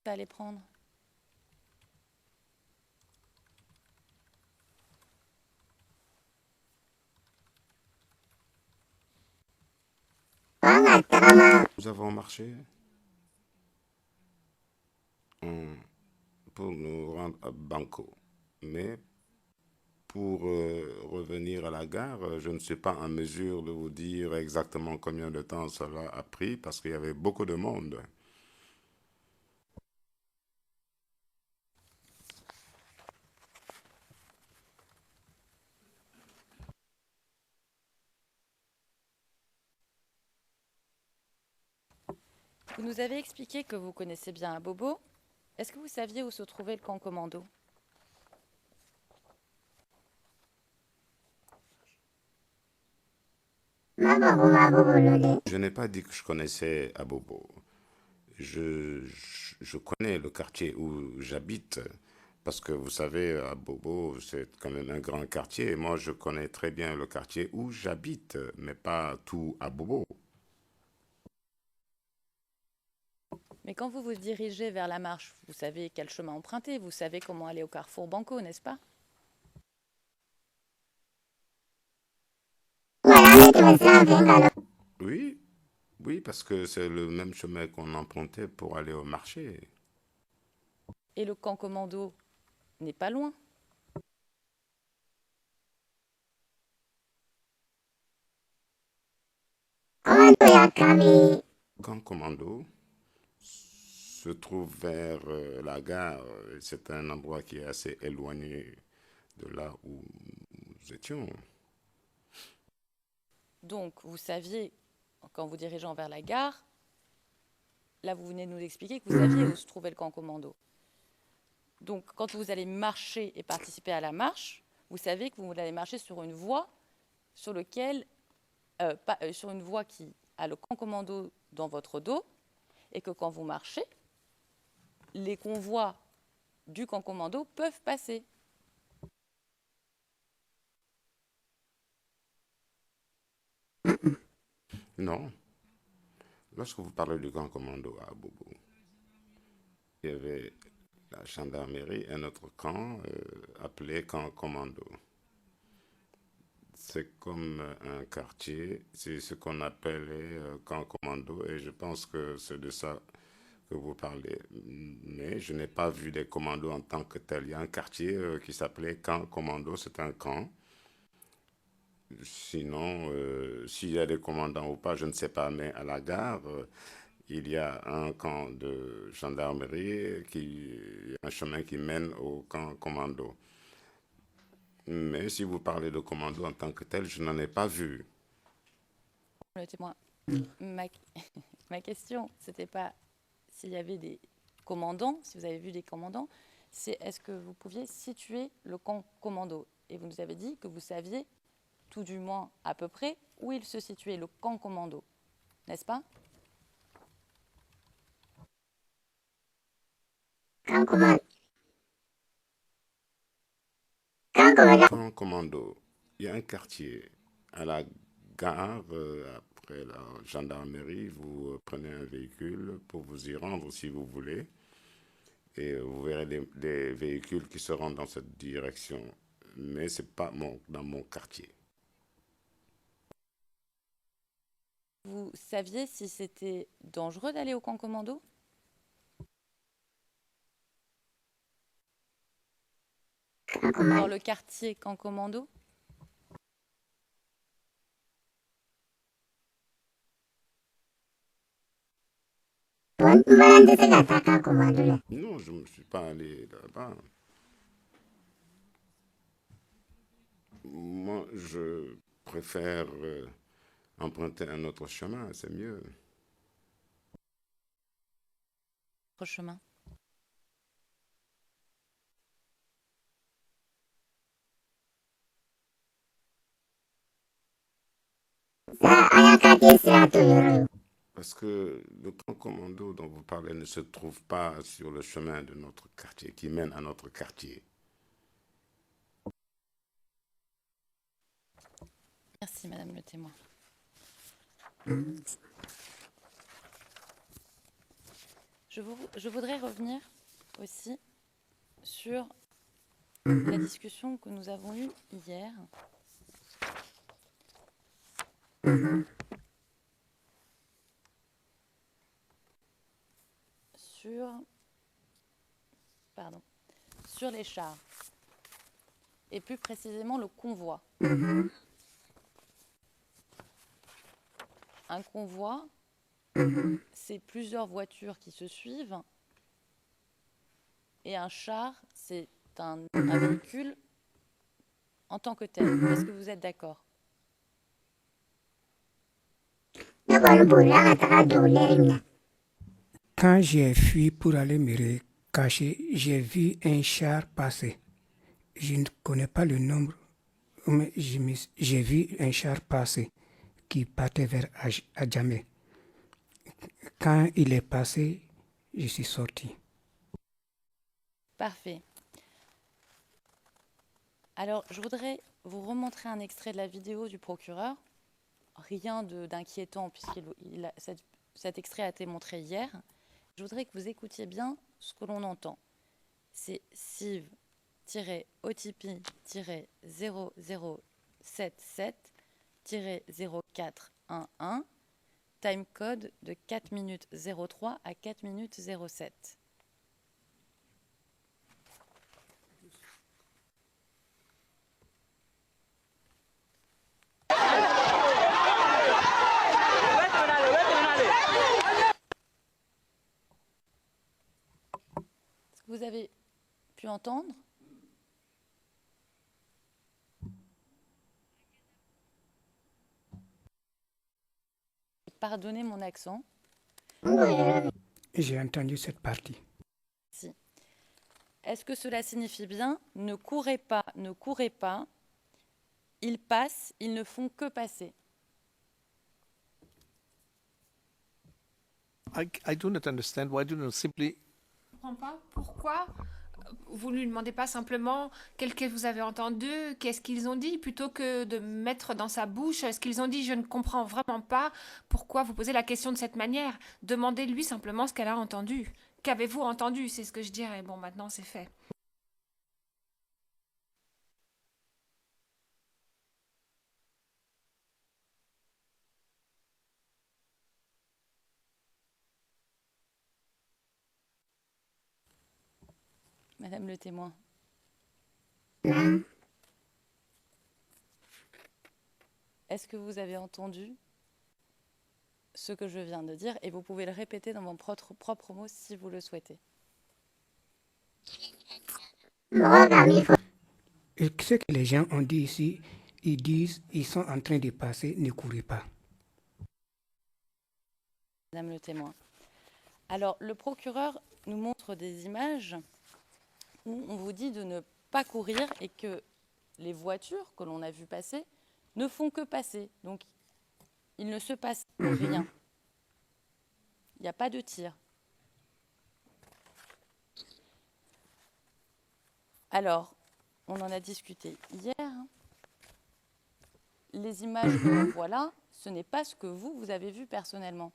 Vous allez prendre? Nous avons marché pour nous rendre à Banco. Mais pour revenir à la gare, je ne suis pas en mesure de vous dire exactement combien de temps cela a pris parce qu'il y avait beaucoup de monde. Vous nous avez expliqué que vous connaissez bien Abobo. Est-ce que vous saviez où se trouvait le camp commando? Je n'ai pas dit que je connaissais Abobo. je connais le quartier où j'habite. Parce que vous savez, à Bobo, c'est quand même un grand quartier. Et moi, je connais très bien le quartier où j'habite, mais pas tout à Bobo. Mais quand vous vous dirigez vers la marche, vous savez quel chemin emprunter, vous savez comment aller au carrefour Banco, n'est-ce pas? Oui, oui, parce que c'est le même chemin qu'on empruntait pour aller au marché. Et le camp commando n'est pas loin. Camp Commando se trouve vers la gare. C'est un endroit qui est assez éloigné de là où nous étions. Donc, vous saviez, quand vous dirigeant vers la gare, là, vous venez de nous expliquer que vous saviez où se trouvait le camp commando. Donc, quand vous allez marcher et participer à la marche, vous savez que vous allez marcher sur une voie sur sur une voie qui a le camp commando dans votre dos, et que quand vous marchez, les convois du camp commando peuvent passer. Non. Lorsque vous parlez du camp commando à Bobo, il y avait la gendarmerie, un autre camp appelé camp commando. C'est comme un quartier, c'est ce qu'on appelait camp commando, et je pense que c'est de ça que vous parlez. Mais je n'ai pas vu des commandos en tant que tel. Il y a un quartier qui s'appelait camp commando, c'est un camp. Sinon, s'il y a des commandants ou pas, je ne sais pas, mais à la gare, il y a un camp de gendarmerie, un chemin qui mène au camp commando. Mais si vous parlez de commando en tant que tel, je n'en ai pas vu. Le témoin, ma question, c'était pas s'il y avait des commandants, si vous avez vu des commandants, c'est est-ce que vous pouviez situer le camp commando? Et vous nous avez dit que vous saviez, tout du moins à peu près, où il se situait, le camp commando, n'est-ce pas? Camp commando, il y a un quartier à la gare, après la gendarmerie, vous prenez un véhicule pour vous y rendre si vous voulez, et vous verrez des véhicules qui seront dans cette direction, mais ce n'est pas dans mon quartier. Vous saviez si c'était dangereux d'aller au camp commando? Dans le quartier camp commando? Non, je ne suis pas allé là-bas. Moi, je préfère emprunter un autre chemin, c'est mieux. Autre chemin. Parce que le camp commando dont vous parlez ne se trouve pas sur le chemin de notre quartier, qui mène à notre quartier. Merci, Madame le témoin. Je voudrais revenir aussi sur la discussion que nous avons eue hier. Sur les chars, et plus précisément le convoi. Un convoi, c'est plusieurs voitures qui se suivent, et un char, c'est un véhicule en tant que tel. Est-ce que vous êtes d'accord? Quand j'ai fui pour aller me cacher, j'ai vu un char passer. Je ne connais pas le nombre, mais j'ai vu un char passer qui partait vers Adjamé. Quand il est passé, je suis sorti. Parfait. Alors, je voudrais vous remontrer un extrait de la vidéo du procureur. Rien d'inquiétant, puisque cet extrait a été montré hier. Je voudrais que vous écoutiez bien ce que l'on entend. C'est CIV-OTP-0077-0411, timecode de 4 minutes 03 à 4 minutes 07. Est-ce que vous avez pu entendre? Pardonnez mon accent. J'ai entendu cette partie. Si. Est-ce que cela signifie bien ne courez pas, ils passent, ils ne font que passer? I do not understand. Why do you not simply... Je ne comprends pas pourquoi vous ne lui demandez pas simplement qu'est-ce que vous avez entendu, qu'est-ce qu'ils ont dit, plutôt que de mettre dans sa bouche ce qu'ils ont dit. Je ne comprends vraiment pas pourquoi vous posez la question de cette manière. Demandez-lui simplement ce qu'elle a entendu. Qu'avez-vous entendu? C'est ce que je dirais. Bon, maintenant c'est fait. Madame le témoin. Est-ce que vous avez entendu ce que je viens de dire? Et vous pouvez le répéter dans vos propres mots si vous le souhaitez. Et ce que les gens ont dit ici, ils disent, ils sont en train de passer, ne courez pas. Madame le témoin. Alors, le procureur nous montre des images où on vous dit de ne pas courir et que les voitures que l'on a vues passer ne font que passer. Donc, il ne se passe rien. Il n'y a pas de tir. Alors, on en a discuté hier. Les images que l'on voit là, ce n'est pas ce que vous avez vu personnellement.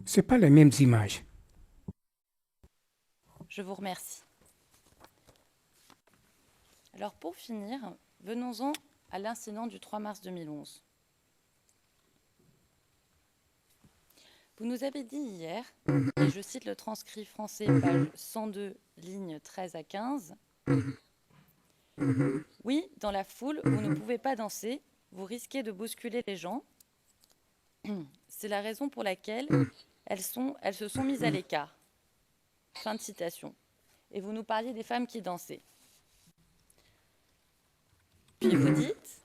Ce pas les mêmes images. Je vous remercie. Alors pour finir, venons-en à l'incident du 3 mars 2011. Vous nous avez dit hier, et je cite le transcrit français, page 102, lignes 13 à 15, « Oui, dans la foule, vous ne pouvez pas danser, vous risquez de bousculer les gens. C'est la raison pour laquelle elles se sont mises à l'écart. » Fin de citation. Et vous nous parliez des femmes qui dansaient. Puis vous dites,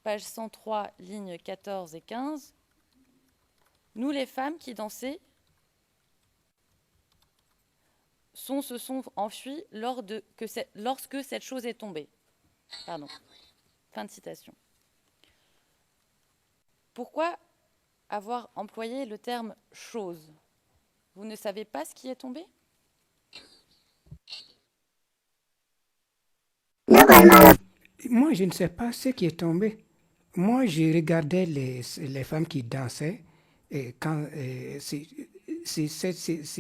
page 103, lignes 14 et 15, « Nous, les femmes qui dansaient, se sont enfuies lorsque cette chose est tombée. » Pardon. Fin de citation. Pourquoi avoir employé le terme « chose » ? Vous ne savez pas ce qui est tombé ? Moi, je ne sais pas ce qui est tombé. Moi, je regardais les femmes qui dansaient et quand ce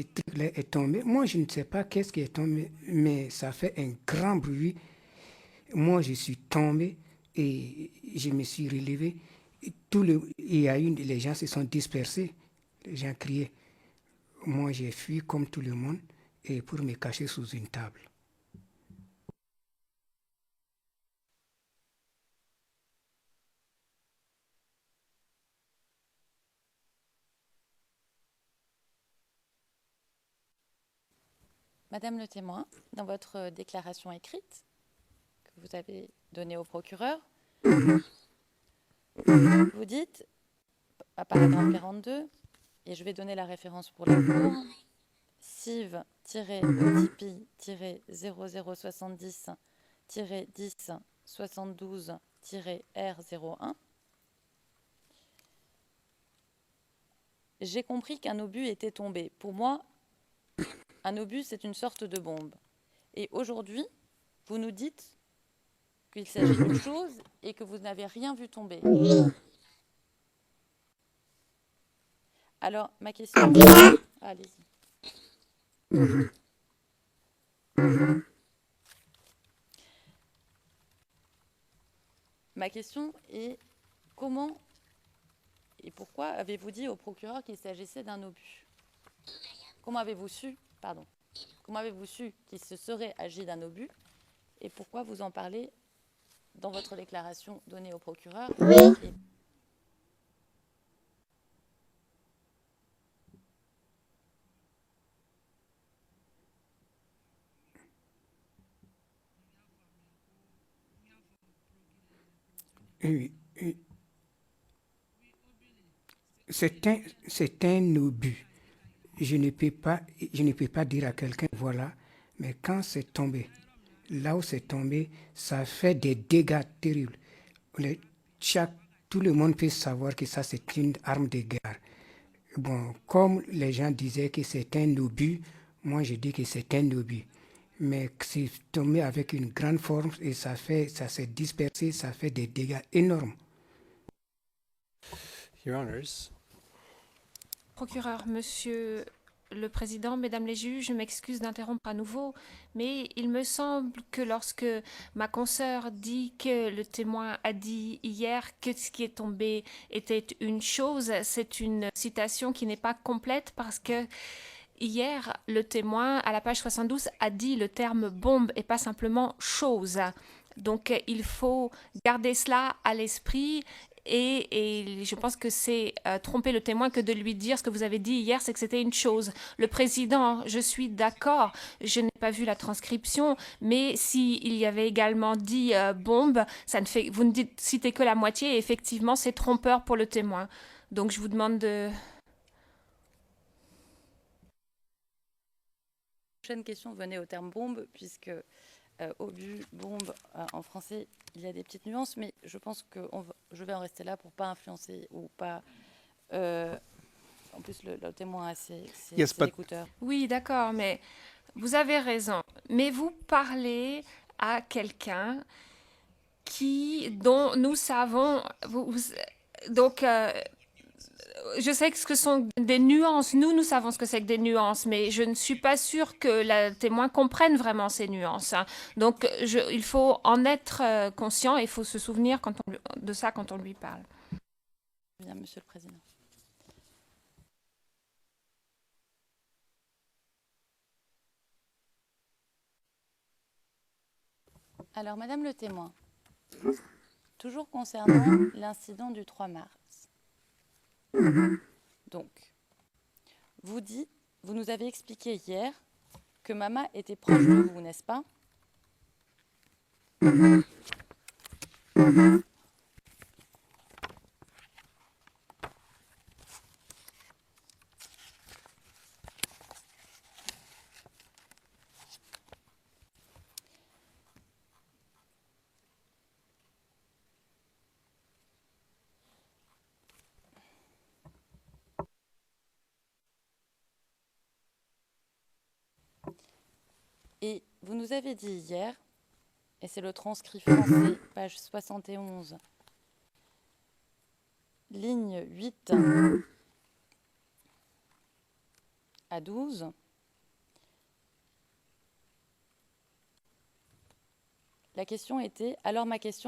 truc-là est tombé. Moi, je ne sais pas qu'est-ce qui est tombé, mais ça fait un grand bruit. Moi, je suis tombé et je me suis relevé. Les gens se sont dispersés, les gens criaient. Moi, j'ai fui comme tout le monde et pour me cacher sous une table. Madame le témoin, dans votre déclaration écrite que vous avez donnée au procureur, vous dites, à paragraphe 42, et je vais donner la référence pour la cour, CIV-OTP-0070-10-72-10 R01. J'ai compris qu'un obus était tombé. Pour moi, un obus, c'est une sorte de bombe. Et aujourd'hui, vous nous dites qu'il s'agit d'une chose et que vous n'avez rien vu tomber. Alors, ma question... Allez-y. Ma question est comment et pourquoi avez-vous dit au procureur qu'il s'agissait d'un obus? Comment avez-vous su qu'il se serait agi d'un obus et pourquoi vous en parlez dans votre déclaration donnée au procureur? Oui, oui. C'est un obus. Je ne peux pas dire à quelqu'un, voilà, mais quand c'est tombé, là où c'est tombé, ça fait des dégâts terribles. Tout le monde peut savoir que ça, c'est une arme de guerre. Bon, comme les gens disaient que c'est un obus, moi je dis que c'est un obus. Mais c'est tombé avec une grande force et ça s'est dispersé, ça fait des dégâts énormes. Your Honors. Procureur, Monsieur le Président, Mesdames les juges, je m'excuse d'interrompre à nouveau, mais il me semble que lorsque ma consoeur dit que le témoin a dit hier que ce qui est tombé était une chose, c'est une citation qui n'est pas complète parce que hier, le témoin, à la page 72, a dit le terme bombe et pas simplement chose. Donc, il faut garder cela à l'esprit. Et je pense que c'est tromper le témoin que de lui dire ce que vous avez dit hier, c'est que c'était une chose. Le président, je suis d'accord, je n'ai pas vu la transcription, mais s'il y avait également dit bombe, vous ne citez que la moitié et effectivement, c'est trompeur pour le témoin. Donc, je vous demande de... Prochaine question venait au terme bombe, puisque obus, bombe, en français, il y a des petites nuances, mais je pense que je vais en rester là pour ne pas influencer ou pas... en plus, le témoin a ses écouteurs. Oui, d'accord, mais vous avez raison. Mais vous parlez à quelqu'un dont nous savons... Donc... je sais que ce que sont des nuances. Nous savons ce que c'est que des nuances, mais je ne suis pas sûre que le témoin comprenne vraiment ces nuances. Donc, il faut en être conscient et il faut se souvenir de ça quand on lui parle. Bien, Monsieur le Président. Alors, Madame le témoin, toujours concernant l'incident du 3 mars. Donc, vous nous avez expliqué hier que Mama était proche de vous, n'est-ce pas? Et vous nous avez dit hier, et c'est le transcrit français, page 71, ligne 8 à 12, ma question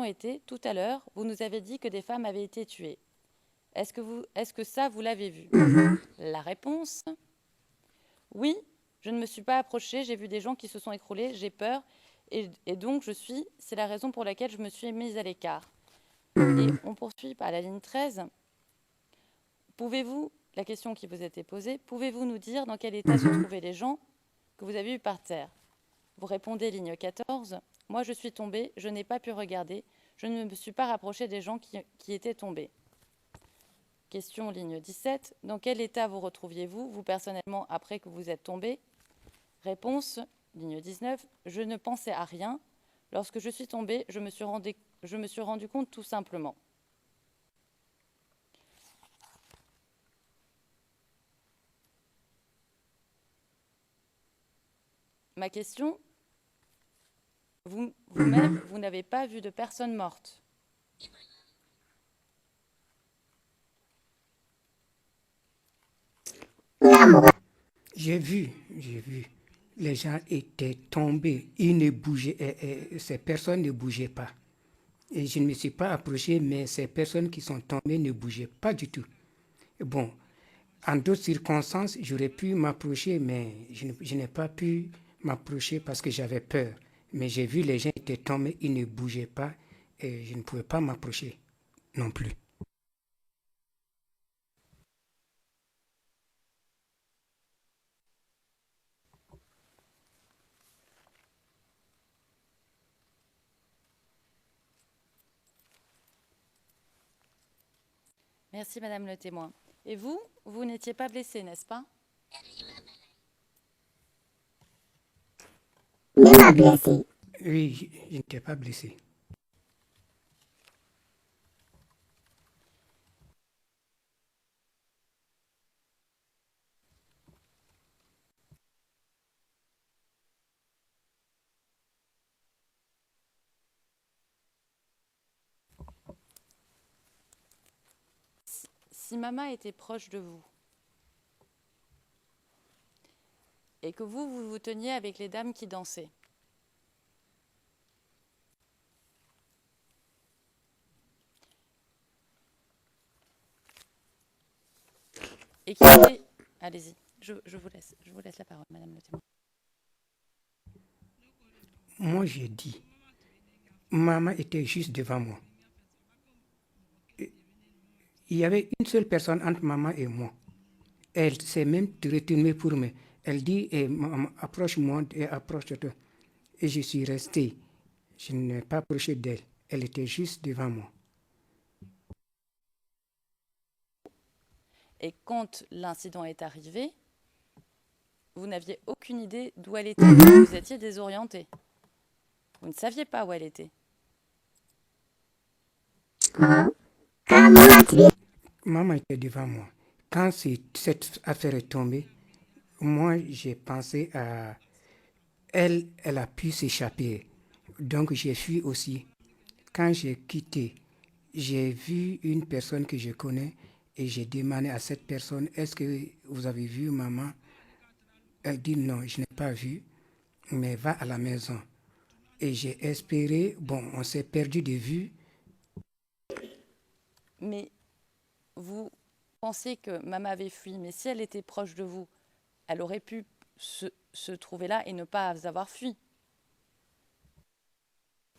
était, tout à l'heure, vous nous avez dit que des femmes avaient été tuées. Est-ce que ça, vous l'avez vu? La réponse, oui. Je ne me suis pas approchée, j'ai vu des gens qui se sont écroulés, j'ai peur, et donc c'est la raison pour laquelle je me suis mise à l'écart. Et on poursuit par la ligne 13. La question qui vous a été posée, pouvez-vous nous dire dans quel état se trouvaient les gens que vous avez vus par terre? Vous répondez, ligne 14, moi je suis tombée, je n'ai pas pu regarder, je ne me suis pas rapprochée des gens qui étaient tombés. Question, ligne 17, dans quel état vous retrouviez-vous, vous personnellement, après que vous êtes tombé? Réponse, ligne 19, je ne pensais à rien. Lorsque je suis tombée, je me suis rendu je me suis rendu compte tout simplement. Ma question, vous-même, vous n'avez pas vu de personne morte. J'ai vu. Les gens étaient tombés, ils ne bougeaient, ces personnes ne bougeaient pas. Et je ne me suis pas approché, mais ces personnes qui sont tombées ne bougeaient pas du tout. Bon, en d'autres circonstances, j'aurais pu m'approcher, mais je n'ai pas pu m'approcher parce que j'avais peur. Mais j'ai vu les gens étaient tombés, ils ne bougeaient pas et je ne pouvais pas m'approcher non plus. Merci, Madame le témoin. Et vous, vous n'étiez pas blessée, n'est-ce pas? Oui, je n'étais pas blessé. Si maman était proche de vous et que vous vous teniez avec les dames qui dansaient, et qu'il était... Allez-y, je vous laisse la parole, Madame le témoin. Moi, j'ai dit, maman était juste devant moi. Il y avait une seule personne entre maman et moi. Elle s'est même retournée pour moi. Elle dit, maman, approche-moi et approche de toi. Et je suis resté. Je n'ai pas approché d'elle. Elle était juste devant moi. Et quand l'incident est arrivé, vous n'aviez aucune idée d'où elle était. Vous étiez désorienté. Vous ne saviez pas où elle était. Maman était devant moi. Quand cette affaire est tombée, moi, j'ai pensé à elle. Elle a pu s'échapper. Donc, j'ai fui aussi. Quand j'ai quitté, j'ai vu une personne que je connais et j'ai demandé à cette personne, est-ce que vous avez vu maman? Elle dit non, je n'ai pas vu, mais va à la maison. Et j'ai espéré, bon, on s'est perdu de vue. Mais vous pensez que maman avait fui, mais si elle était proche de vous, elle aurait pu se trouver là et ne pas avoir fui.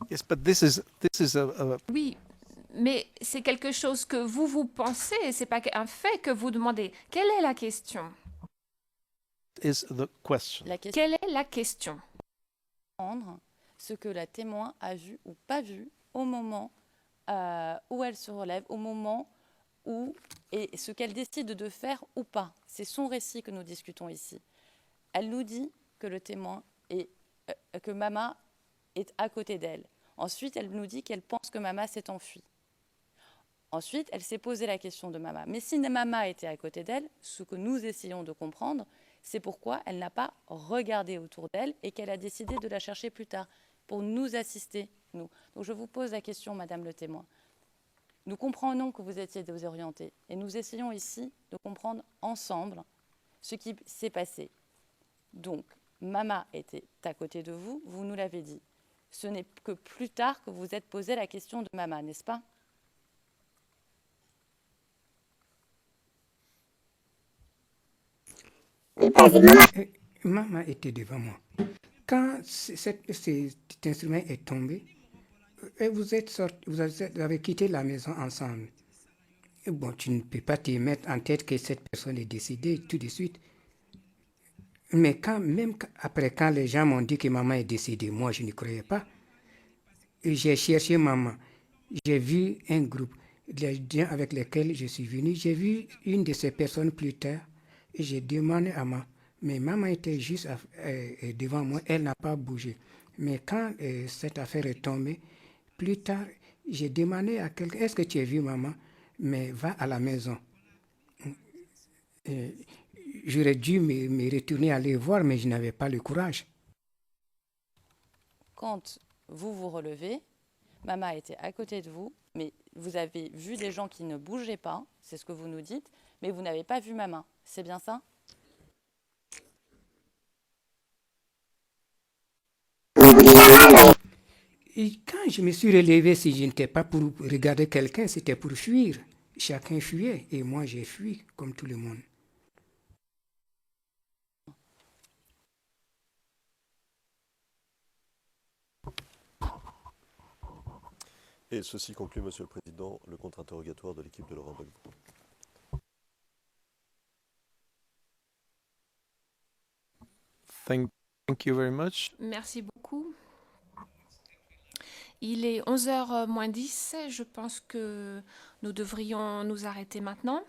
Yes, but this is Oui, mais c'est quelque chose que vous pensez, c'est pas un fait que vous demandez. Quelle est la question? is the question. Quelle est la question? Comprendre ce que la témoin a vu ou pas vu au moment où elle se relève, au moment où, et ce qu'elle décide de faire ou pas. C'est son récit que nous discutons ici. Elle nous dit que le témoin est, que maman est à côté d'elle. Ensuite, elle nous dit qu'elle pense que maman s'est enfuie. Ensuite, elle s'est posé la question de maman. Mais si maman était à côté d'elle, ce que nous essayons de comprendre, c'est pourquoi elle n'a pas regardé autour d'elle et qu'elle a décidé de la chercher plus tard pour nous assister, nous. Donc je vous pose la question, Madame le témoin. Nous comprenons que vous étiez désorientée et nous essayons ici de comprendre ensemble ce qui s'est passé. Donc, maman était à côté de vous, vous nous l'avez dit. Ce n'est que plus tard que vous vous êtes posé la question de maman, n'est-ce pas? Maman était devant moi. Quand cet instrument est tombé, vous avez quitté la maison ensemble. Et bon, tu ne peux pas te mettre en tête que cette personne est décédée tout de suite. Mais même après, quand les gens m'ont dit que maman est décédée, moi, je ne croyais pas. J'ai cherché maman. J'ai vu un groupe, les gens avec lesquels je suis venu. J'ai vu une de ces personnes plus tard et j'ai demandé à maman. Mais maman était juste devant moi, elle n'a pas bougé. Mais quand cette affaire est tombée, plus tard, J'ai demandé à quelqu'un, est-ce que tu as vu maman? Mais va à la maison. Et j'aurais dû me retourner aller voir, mais je n'avais pas le courage. Quand vous vous relevez, maman était à côté de vous, mais vous avez vu des gens qui ne bougeaient pas, c'est ce que vous nous dites, mais vous n'avez pas vu maman. C'est bien ça? Et quand je me suis relevé, si je n'étais pas pour regarder quelqu'un, c'était pour fuir. Chacun fuyait et moi j'ai fui comme tout le monde. Et ceci conclut, Monsieur le Président, le contre-interrogatoire de l'équipe de Laurent Gbagbo. Thank you very much. Merci beaucoup. Il est 11h moins 10. Je pense que nous devrions nous arrêter maintenant.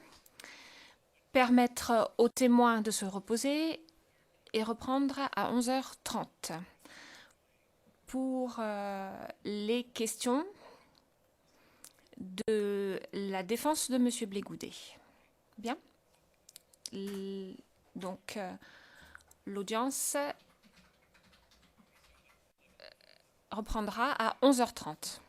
Permettre aux témoins de se reposer et reprendre à 11h30. Pour les questions de la défense de M. Blégoudet. Bien. Donc, l'audience reprendra à 11h30.